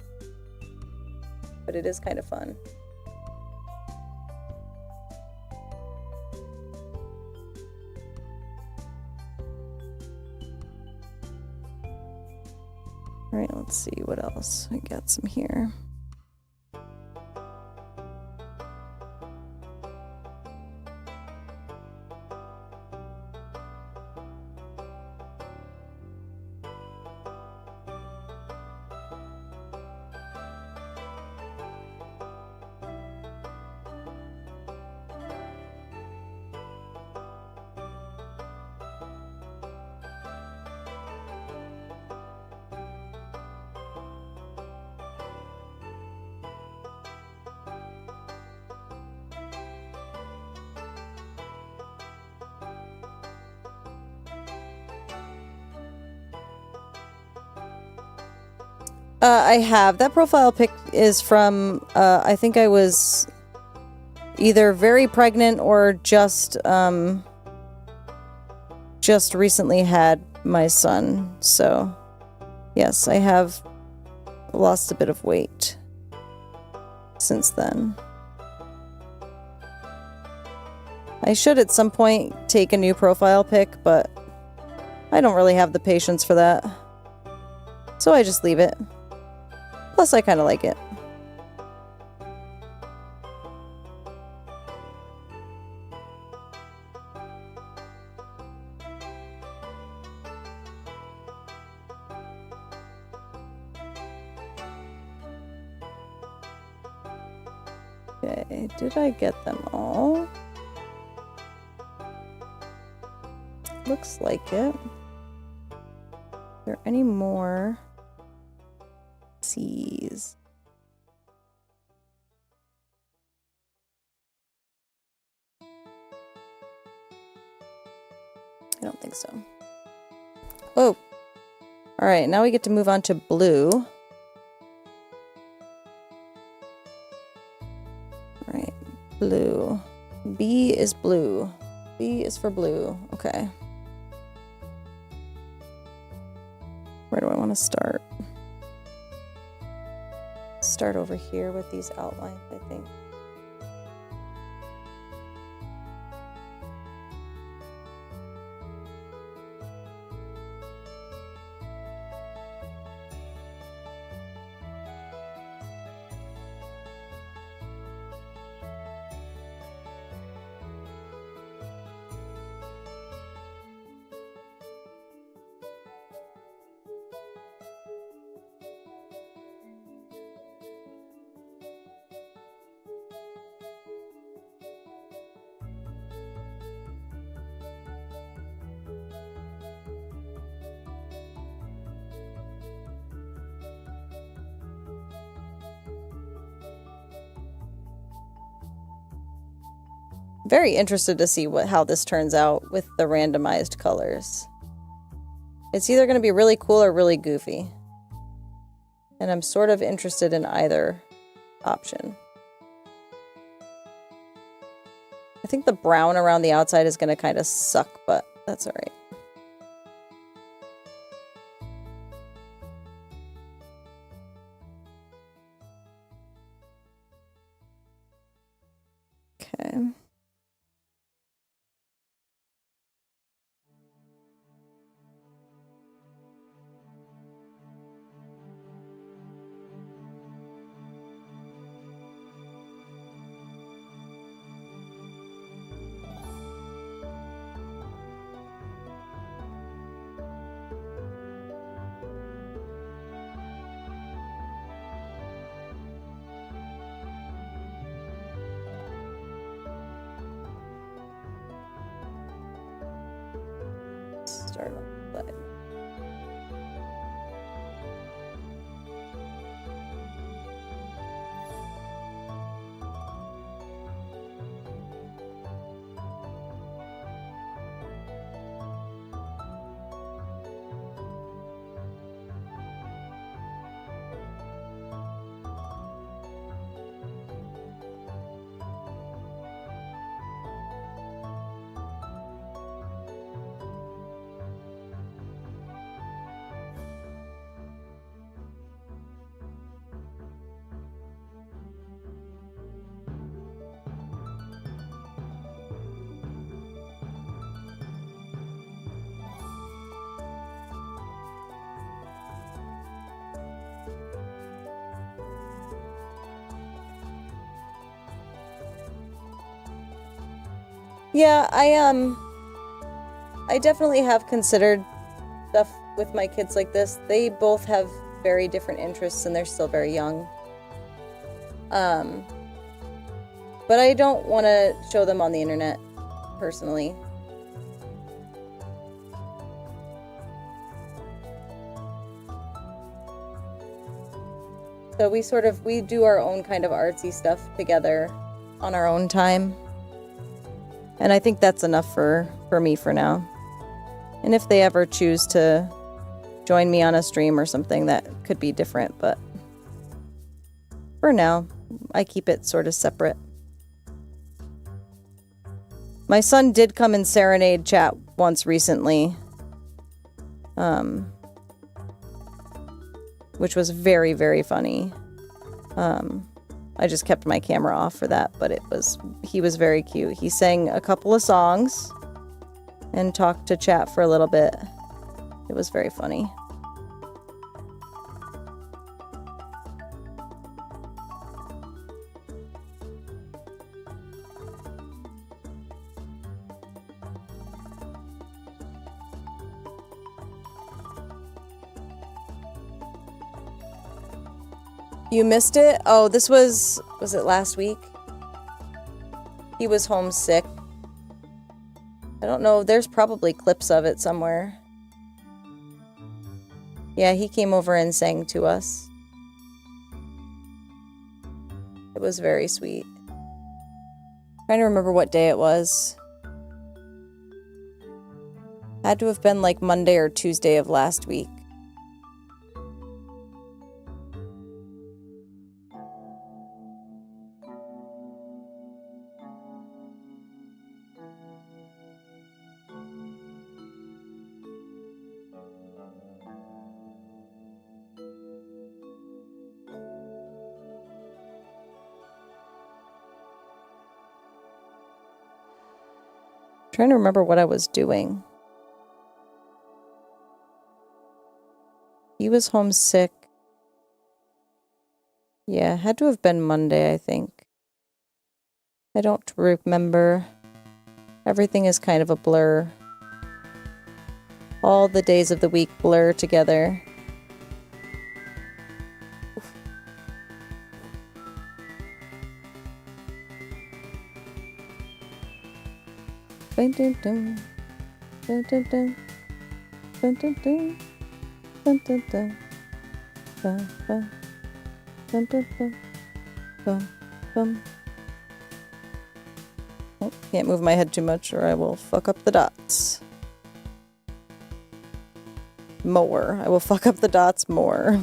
But it is kind of fun. Alright, let's see what else. I got some here. I have. That profile pic is from, I think I was either very pregnant or just recently had my son. So, yes, I have lost a bit of weight since then. I should at some point take a new profile pic, but I don't really have the patience for that. So I just leave it. Plus, I kind of like it. Okay, did I get them all? Looks like it. Are there any more C's? I don't think so. Oh. All right, now we get to move on to blue. All right, blue. B is blue. B is for blue. Okay. Where do I want to start? Start over here with these outlines, I think. Very interested to see how this turns out with the randomized colors. It's either going to be really cool or really goofy. And I'm sort of interested in either option. I think the brown around the outside is going to kind of suck, but that's all right. Okay. Start on the side. Yeah, I definitely have considered stuff with my kids like this. They both have very different interests and they're still very young. But I don't want to show them on the internet, personally. So we do our own kind of artsy stuff together on our own time. And I think that's enough for me for now. And if they ever choose to join me on a stream or something, that could be different. But for now, I keep it sort of separate. My son did come and serenade chat once recently. Which was very, very funny. I just kept my camera off for that, but he was very cute. He sang a couple of songs and talked to chat for a little bit. It was very funny. You missed it? Oh, this was it last week? He was homesick. I don't know. There's probably clips of it somewhere. Yeah, he came over and sang to us. It was very sweet. Trying to remember what day it was. Had to have been like Monday or Tuesday of last week. Trying to remember what I was doing. He was homesick. Yeah, had to have been Monday, I think. I don't remember. Everything is kind of a blur. All the days of the week blur together. Dun, dun, dun. Dun, dun, dun. Dun, dun, dun. Dun, dun, dun. Bum, bum. Dun, dun, dun. Bum, bum. Oh, can't move my head too much or I will fuck up the dots. More. I will fuck up the dots more.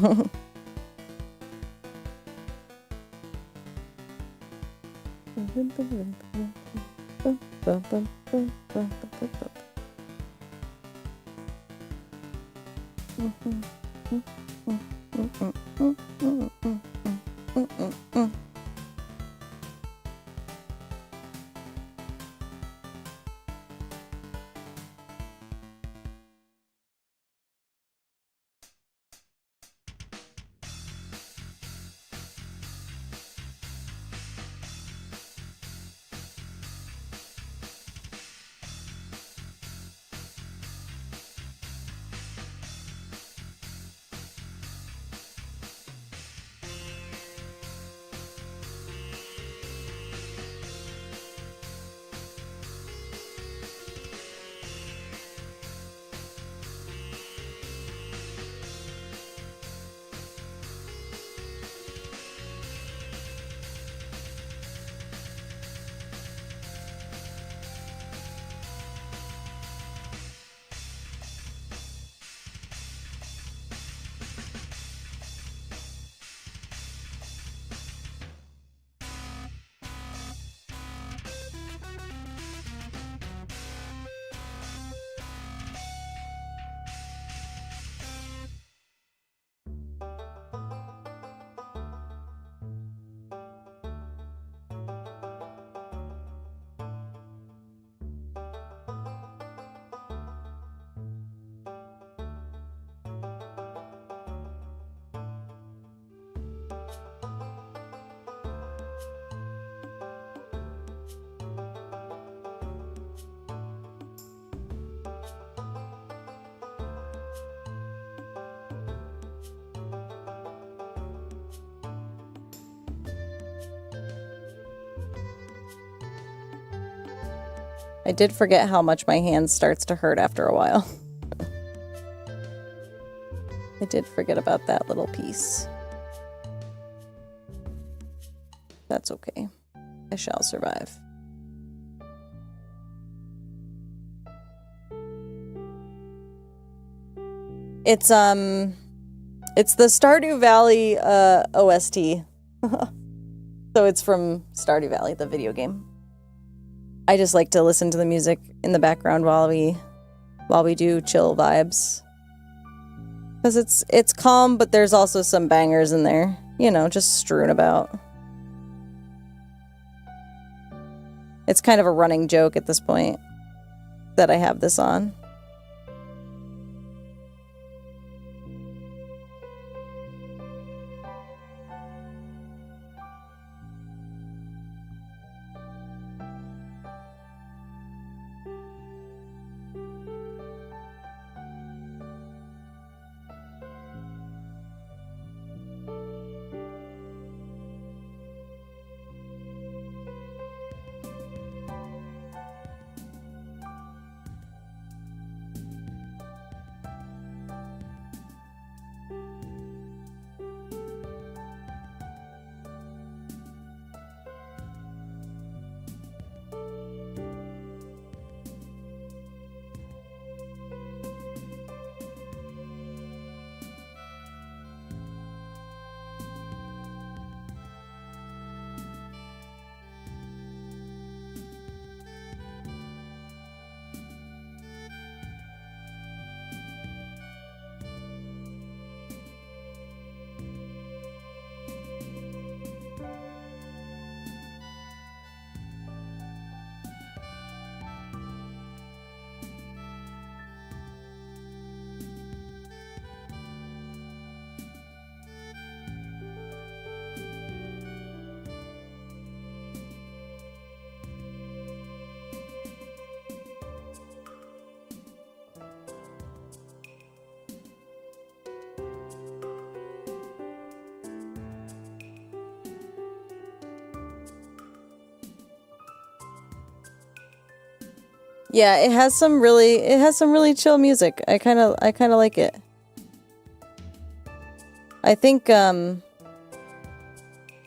I did forget how much my hand starts to hurt after a while. I did forget about that little piece. That's okay. I shall survive. It's the Stardew Valley OST. So it's from Stardew Valley, the video game. I just like to listen to the music in the background while we do chill vibes. Because it's calm, but there's also some bangers in there. You know, just strewn about. It's kind of a running joke at this point that I have this on. Yeah, it has some really chill music. I kind of like it. I think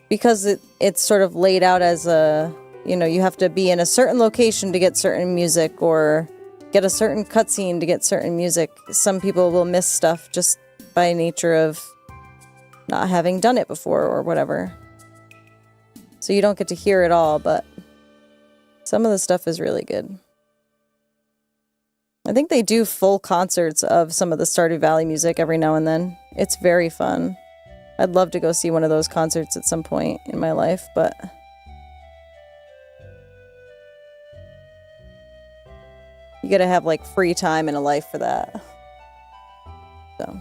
because it's sort of laid out as a, you know, you have to be in a certain location to get certain music or get a certain cutscene to get certain music. Some people will miss stuff just by nature of not having done it before or whatever. So you don't get to hear it all, but some of the stuff is really good. I think they do full concerts of some of the Stardew Valley music every now and then. It's very fun. I'd love to go see one of those concerts at some point in my life, but you gotta have like free time and a life for that. So.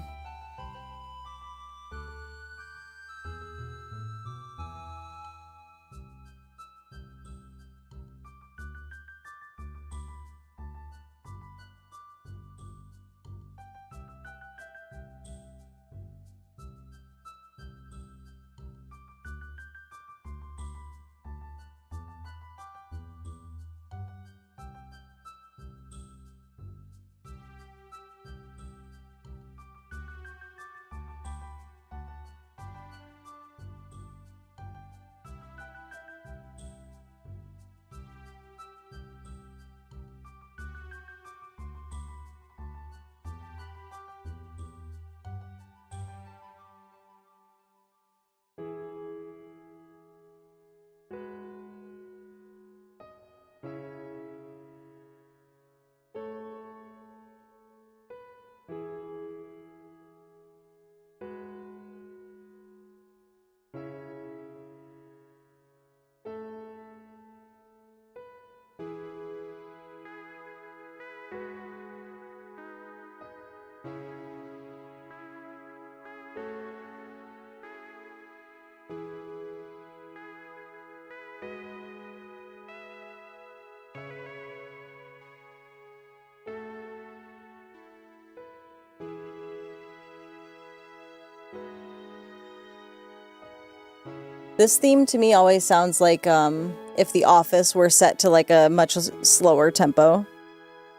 This theme to me always sounds like if The Office were set to like a much slower tempo.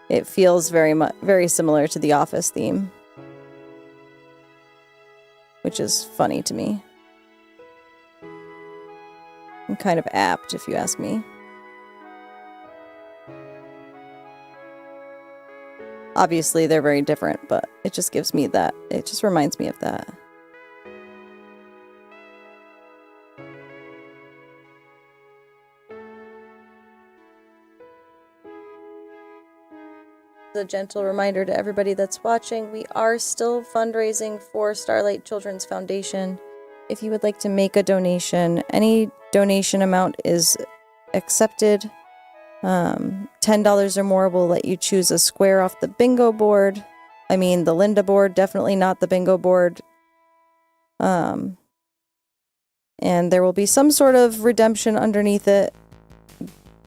It feels very similar to The Office theme, which is funny to me. And kind of apt, if you ask me. Obviously, they're very different, but it just gives me that. It just reminds me of that. A gentle reminder to everybody that's watching, we are still fundraising for Starlight Children's Foundation. If you would like to make a donation, any donation amount is accepted. $10 or more will let you choose a square off the bingo board. I mean, the Linda board, definitely not the bingo board. And there will be some sort of redemption underneath it.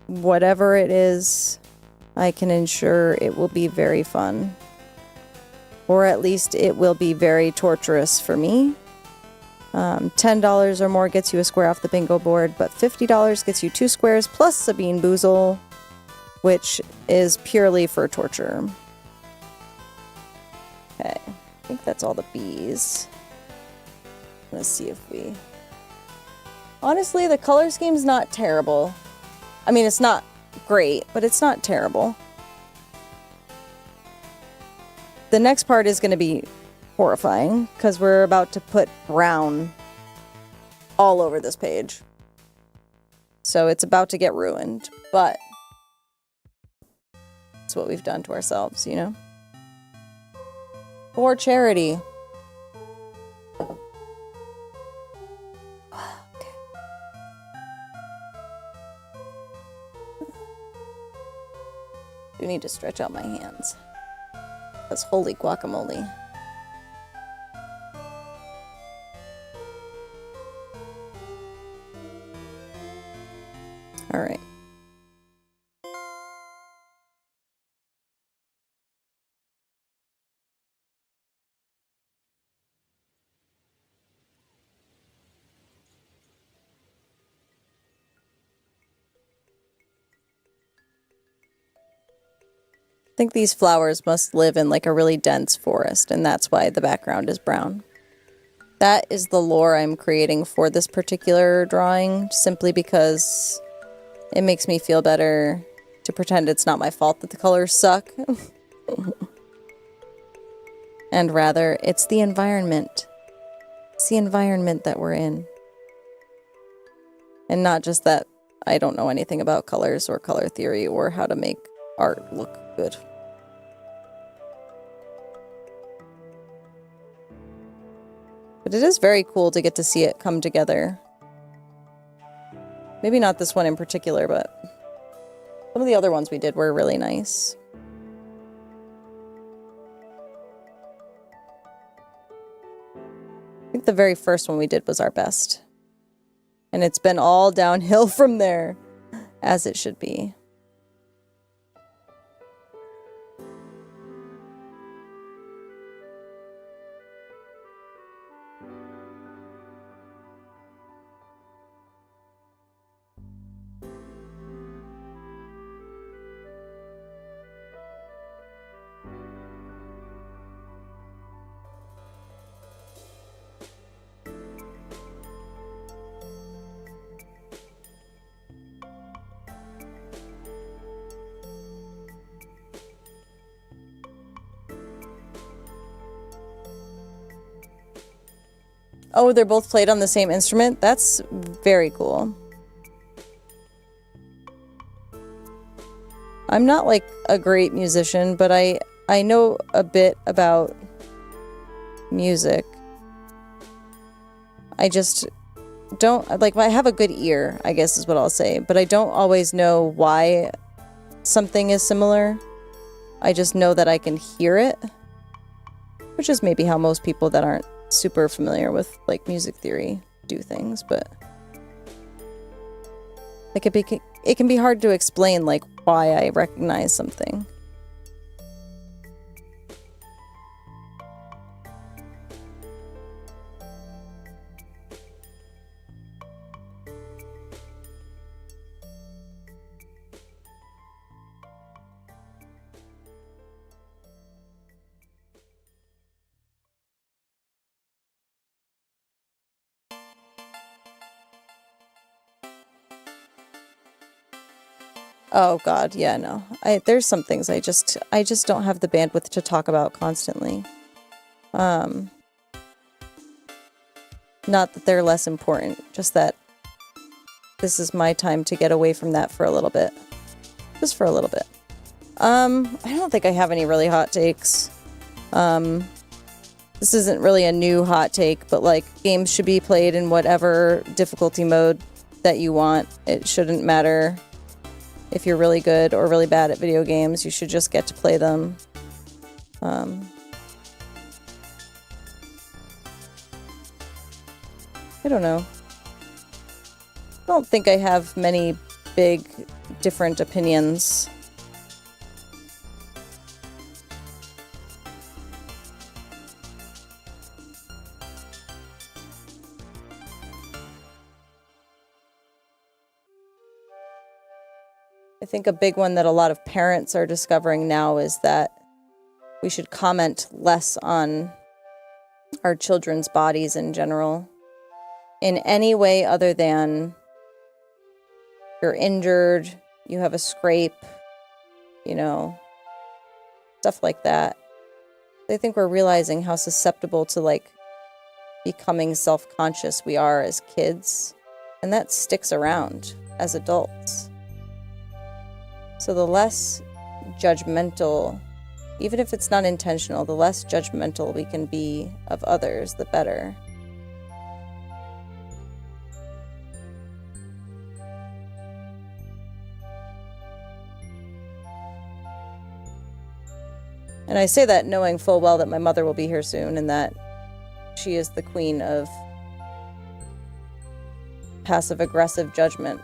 Whatever it is, I can ensure it will be very fun. Or at least it will be very torturous for me. $10 or more gets you a square off the bingo board, but $50 gets you 2 squares plus a bean boozle, which is purely for torture. Okay, I think that's all the bees. Let's see if we... Honestly, the color scheme's not terrible. I mean, it's not great, but it's not terrible. The next part is going to be horrifying because we're about to put brown all over this page. So it's about to get ruined, but it's what we've done to ourselves, you know? For charity. I need to stretch out my hands. Because holy guacamole. All right. I think these flowers must live in like a really dense forest, and that's why the background is brown. That is the lore I'm creating for this particular drawing, simply because it makes me feel better to pretend it's not my fault that the colors suck. And rather, it's the environment. It's the environment that we're in. And not just that I don't know anything about colors or color theory or how to make art look good. But it is very cool to get to see it come together. Maybe not this one in particular, but some of the other ones we did were really nice. I think the very first one we did was our best. And it's been all downhill from there, as it should be. Oh, they're both played on the same instrument? That's very cool. I'm not like a great musician, but I know a bit about music. I just don't, like, I have a good ear, I guess is what I'll say, but I don't always know why something is similar. I just know that I can hear it, which is maybe how most people that aren't super familiar with like music theory do things, but like it can be hard to explain like why I recognize something. Oh God, yeah, no. There's some things I just don't have the bandwidth to talk about constantly. Not that they're less important, just that this is my time to get away from that for a little bit. Just for a little bit. I don't think I have any really hot takes. This isn't really a new hot take, but like games should be played in whatever difficulty mode that you want. It shouldn't matter if you're really good or really bad at video games. You should just get to play them. I don't know. I don't think I have many big different opinions. I think a big one that a lot of parents are discovering now is that we should comment less on our children's bodies in general. In any way other than you're injured, you have a scrape, you know, stuff like that. I think we're realizing how susceptible to like becoming self-conscious we are as kids, and that sticks around as adults. So the less judgmental, even if it's not intentional, the less judgmental we can be of others, the better. And I say that knowing full well that my mother will be here soon and that she is the queen of passive-aggressive judgment.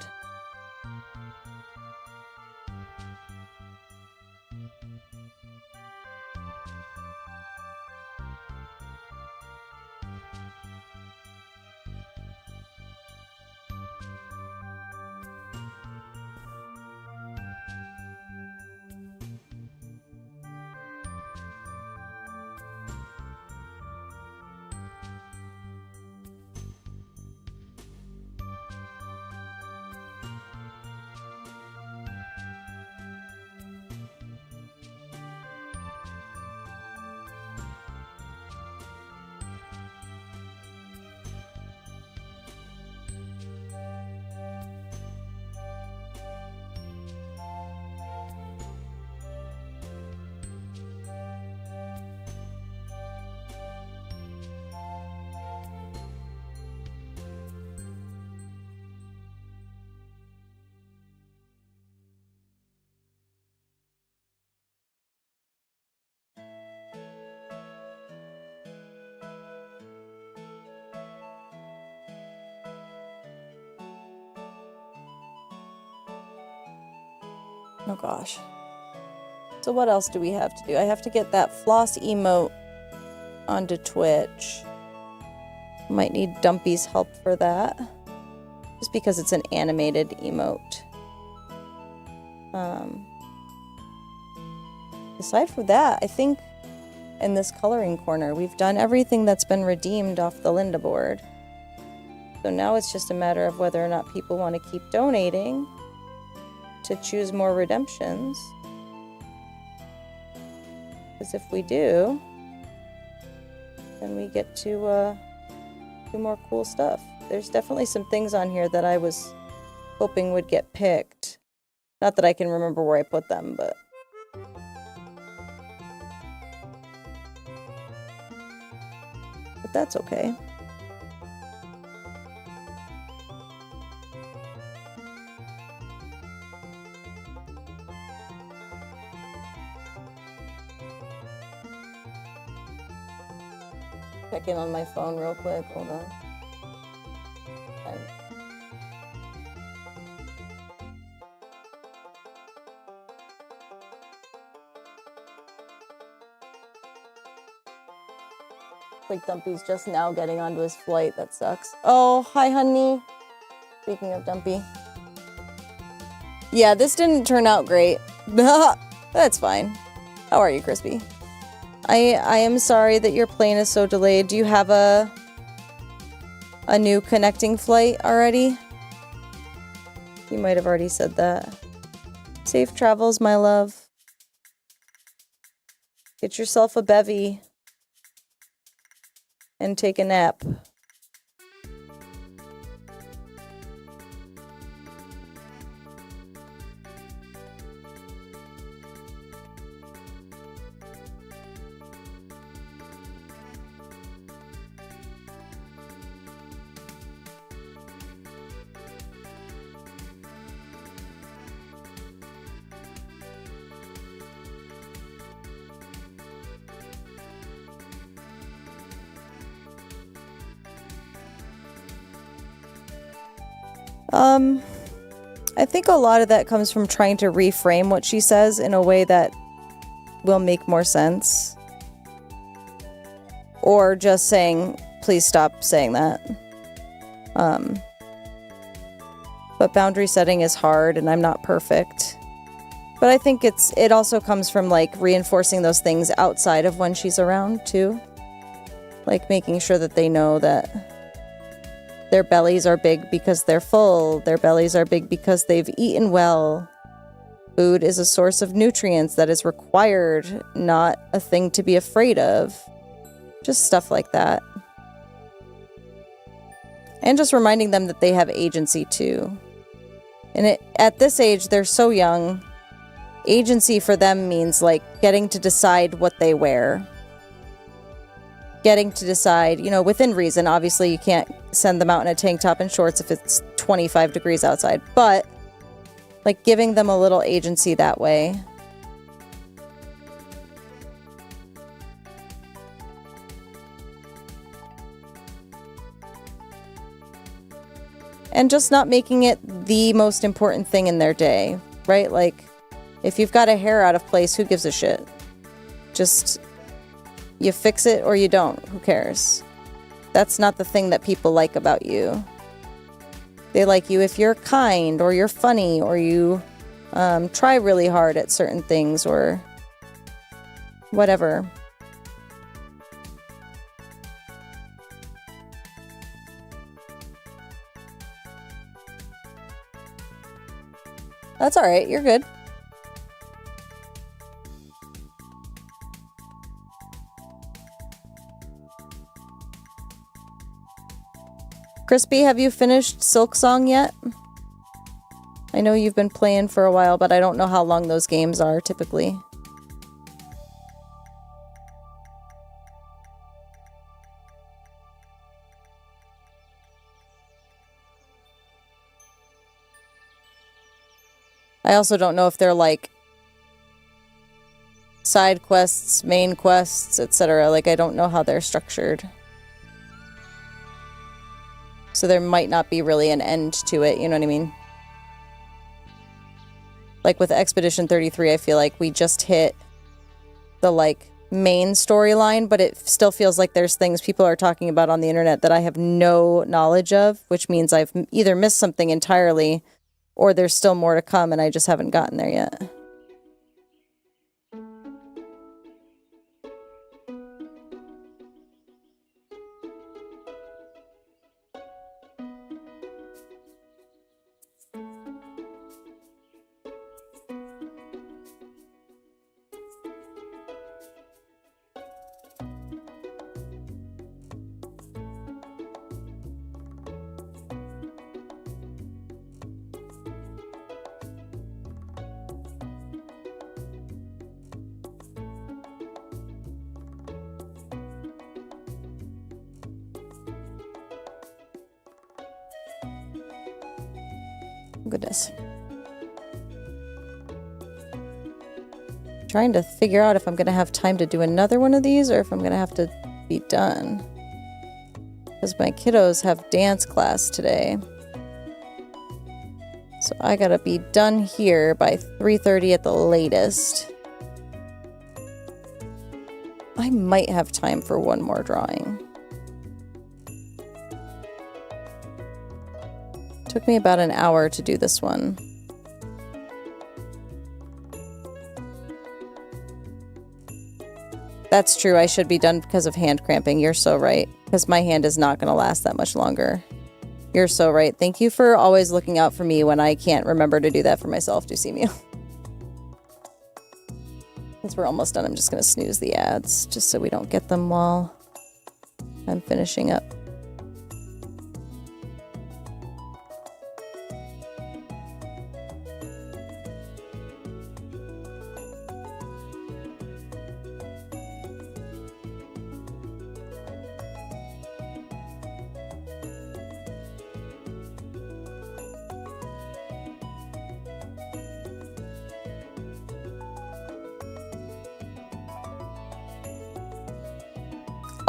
Oh gosh. So what else do we have to do? I have to get that floss emote onto Twitch. Might need Dumpy's help for that. Just because it's an animated emote. Aside from that, I think in this coloring corner, we've done everything that's been redeemed off the Linda board. So now it's just a matter of whether or not people want to keep donating to choose more redemptions. Because if we do, then we get to do more cool stuff. There's definitely some things on here that I was hoping would get picked. Not that I can remember where I put them, but... But that's okay. Check in on my phone real quick. Hold on. Like Dumpy's just now getting onto his flight. That sucks. Oh, hi, honey. Speaking of Dumpy. Yeah, this didn't turn out great. That's fine. How are you, Crispy? I am sorry that your plane is so delayed. Do you have a new connecting flight already? You might have already said that. Safe travels, my love. Get yourself a bevy. And take a nap. I think a lot of that comes from trying to reframe what she says in a way that will make more sense. Or just saying, please stop saying that. But boundary setting is hard and I'm not perfect. But I think it also comes from like reinforcing those things outside of when she's around too. Like making sure that they know that their bellies are big because they're full. Their bellies are big because they've eaten well. Food is a source of nutrients that is required, not a thing to be afraid of. Just stuff like that. And just reminding them that they have agency too. And at this age, they're so young. Agency for them means like getting to decide what they wear. Getting to decide, within reason. Obviously, you can't send them out in a tank top and shorts if it's 25 degrees outside. But, like, giving them a little agency that way. And just not making it the most important thing in their day, right? Like, if you've got a hair out of place, who gives a shit? Just... you fix it or you don't. Who cares? That's not the thing that people like about you. They like you if you're kind or you're funny or you try really hard at certain things or whatever. That's all right. You're good. Crispy, have you finished Silk Song yet? I know you've been playing for a while, but I don't know how long those games are typically. I also don't know if they're like side quests, main quests, etc. Like I don't know how they're structured. So there might not be really an end to it, you know what I mean? Like with Expedition 33, I feel like we just hit the like main storyline, but it still feels like there's things people are talking about on the internet that I have no knowledge of, which means I've either missed something entirely or there's still more to come and I just haven't gotten there yet. Goodness. Trying to figure out if I'm going to have time to do another one of these or if I'm going to have to be done. Because my kiddos have dance class today. So I got to be done here by 3:30 at the latest. I might have time for one more drawing. Took me about an hour to do this one. That's true, I should be done because of hand cramping. You're so right. Because my hand is not going to last that much longer. You're so right. Thank you for always looking out for me when I can't remember to do that for myself, Dusimio. Since we're almost done, I'm just going to snooze the ads, just so we don't get them while I'm finishing up.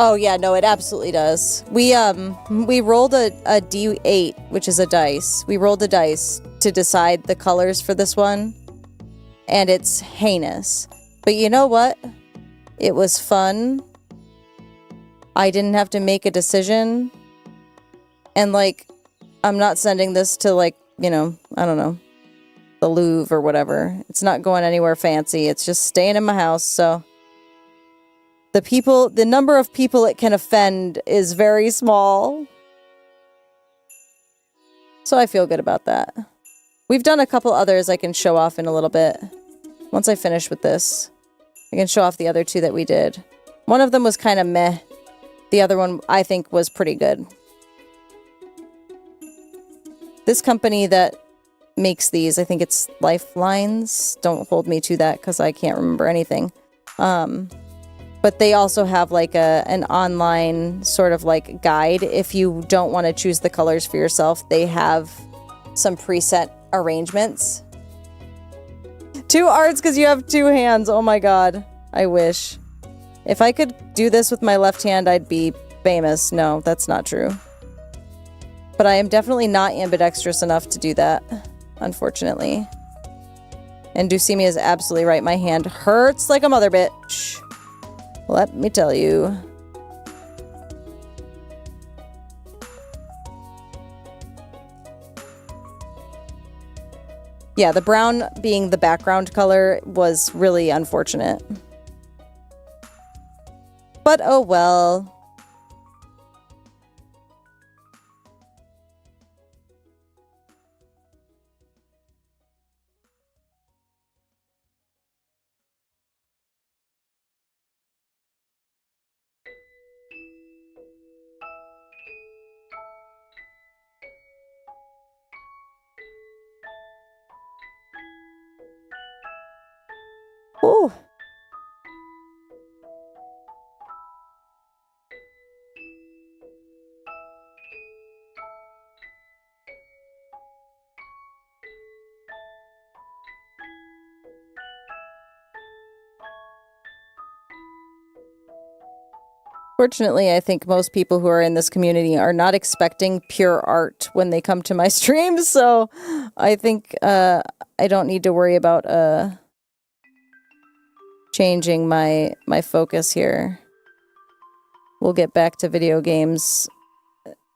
Oh yeah, no, it absolutely does. We rolled a D8, which is a dice. We rolled a dice to decide the colors for this one, and it's heinous. But you know what? It was fun. I didn't have to make a decision. And like, I'm not sending this to like, you know, I don't know, the Louvre or whatever. It's not going anywhere fancy. It's just staying in my house, so... The number of people it can offend is very small. So I feel good about that. We've done a couple others I can show off in a little bit. Once I finish with this, I can show off the other two that we did. One of them was kind of meh. The other one I think was pretty good. This company that makes these, I think it's Lifelines. Don't hold me to that because I can't remember anything. But they also have like an online sort of like guide. If you don't want to choose the colors for yourself, they have some preset arrangements. 2 arts because you have 2 hands. Oh my god. I wish. If I could do this with my left hand, I'd be famous. No, that's not true. But I am definitely not ambidextrous enough to do that, unfortunately. And Dusimia is absolutely right. My hand hurts like a mother bitch. Let me tell you. Yeah, the brown being the background color was really unfortunate. But oh well. Ooh. Fortunately, I think most people who are in this community are not expecting pure art when they come to my streams, so I think I don't need to worry about changing my focus here. We'll get back to video games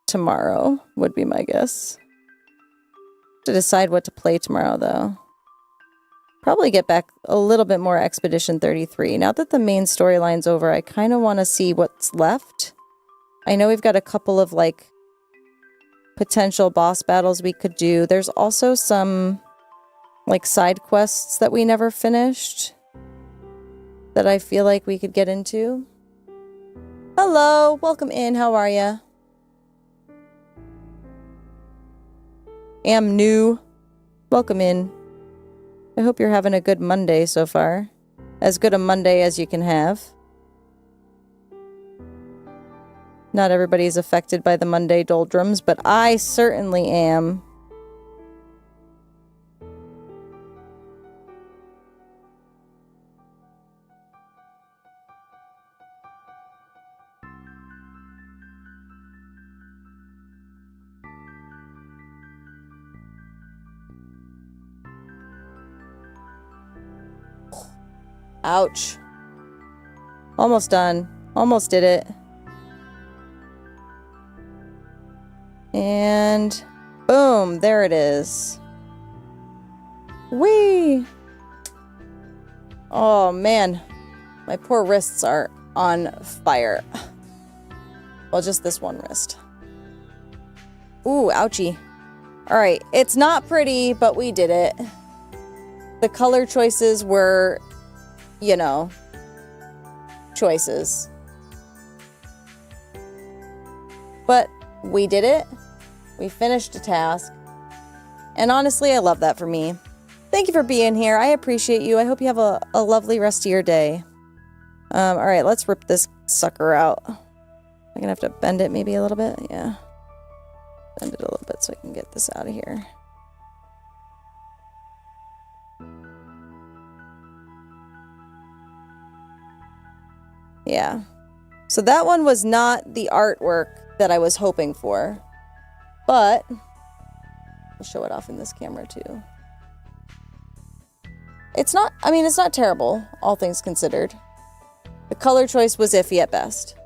tomorrow, would be my guess. To decide what to play tomorrow, though. Probably get back a little bit more Expedition 33. Now that the main storyline's over, I kind of want to see what's left. I know we've got a couple of, like, potential boss battles we could do. There's also some, like, side quests that we never finished that I feel like we could get into. Hello, welcome in. How are ya? Am new. Welcome in. I hope you're having a good Monday so far. As good a Monday as you can have. Not everybody's affected by the Monday doldrums, but I certainly am. Ouch. Almost done. Almost did it. And boom, there it is. Whee! Oh man, my poor wrists are on fire. Well, just this one wrist. Ooh, ouchie. Alright, it's not pretty, but we did it. The color choices were, you know, choices. But we did it. We finished a task. And honestly, I love that for me. Thank you for being here. I appreciate you. I hope you have a lovely rest of your day. Alright, let's rip this sucker out. I'm gonna have to bend it maybe a little bit. Yeah. Bend it a little bit so I can get this out of here. Yeah. So that one was not the artwork that I was hoping for. But I'll show it off in this camera too. It's not, I mean, it's not terrible, all things considered. The color choice was iffy at best.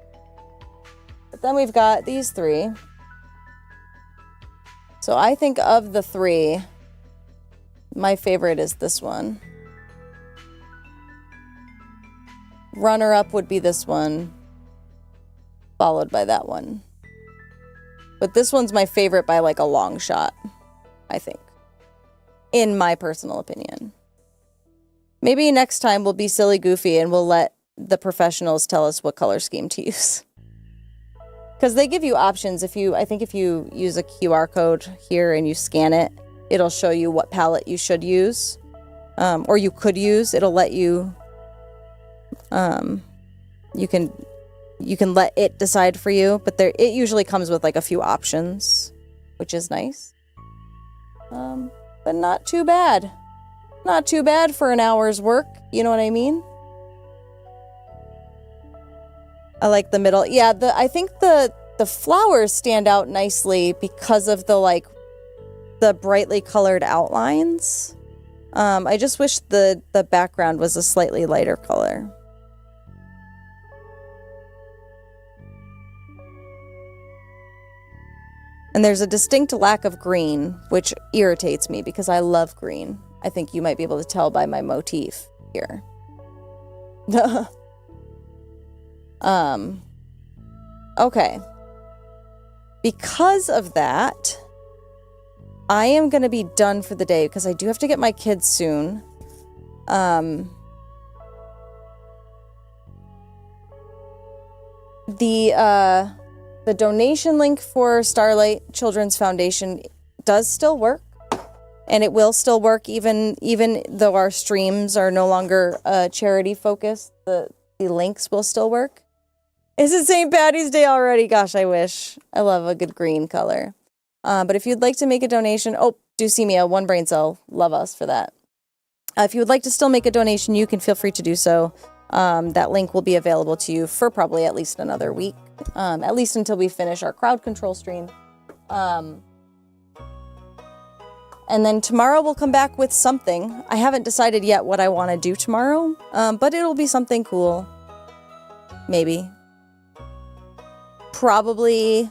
But then we've got these three. So I think of the three, my favorite is this one. Runner-up would be this one, followed by that one. But this one's my favorite by like a long shot, I think. In my personal opinion. Maybe next time we'll be silly goofy and we'll let the professionals tell us what color scheme to use. Because they give you options. I think if you use a QR code here and you scan it, it'll show you what palette you should use. Or you could use. It'll let you... You can let it decide for you, but it usually comes with like a few options, which is nice. But not too bad. Not too bad for an hour's work, you know what I mean? I like the middle. Yeah, I think the flowers stand out nicely because of the brightly colored outlines. I just wish the background was a slightly lighter color. And there's a distinct lack of green, which irritates me because I love green. I think you might be able to tell by my motif here. Okay. Because of that, I am going to be done for the day because I do have to get my kids soon. The donation link for Starlight Children's Foundation does still work, and it will still work even though our streams are no longer charity focused. The links will still work. Is it St. Patty's Day already? Gosh, I wish. I love a good green color. But if you'd like to make a donation, do see me a One Brain Cell. Love us for that. If you would like to still make a donation, you can feel free to do so. That link will be available to you for probably at least another week. At least until we finish our crowd control stream. And then tomorrow we'll come back with something. I haven't decided yet what I want to do tomorrow, but it'll be something cool. Maybe. Probably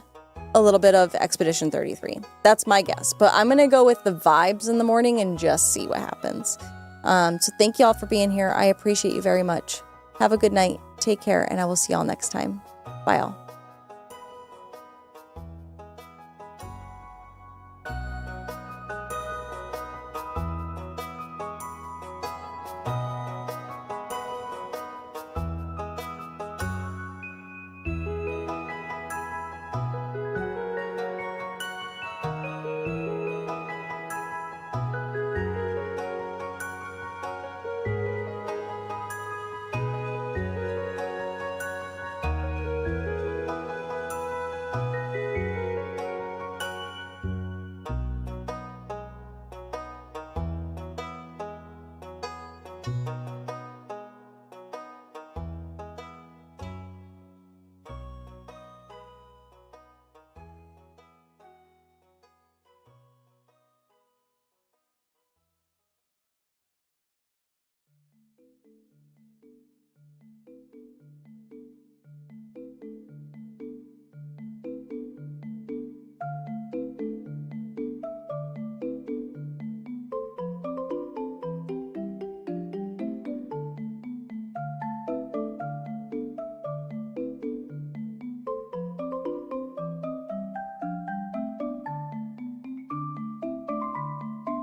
a little bit of Expedition 33. That's my guess. But I'm going to go with the vibes in the morning and just see what happens. So thank you all for being here. I appreciate you very much. Have a good night. Take care, and I will see y'all next time. Bye, all.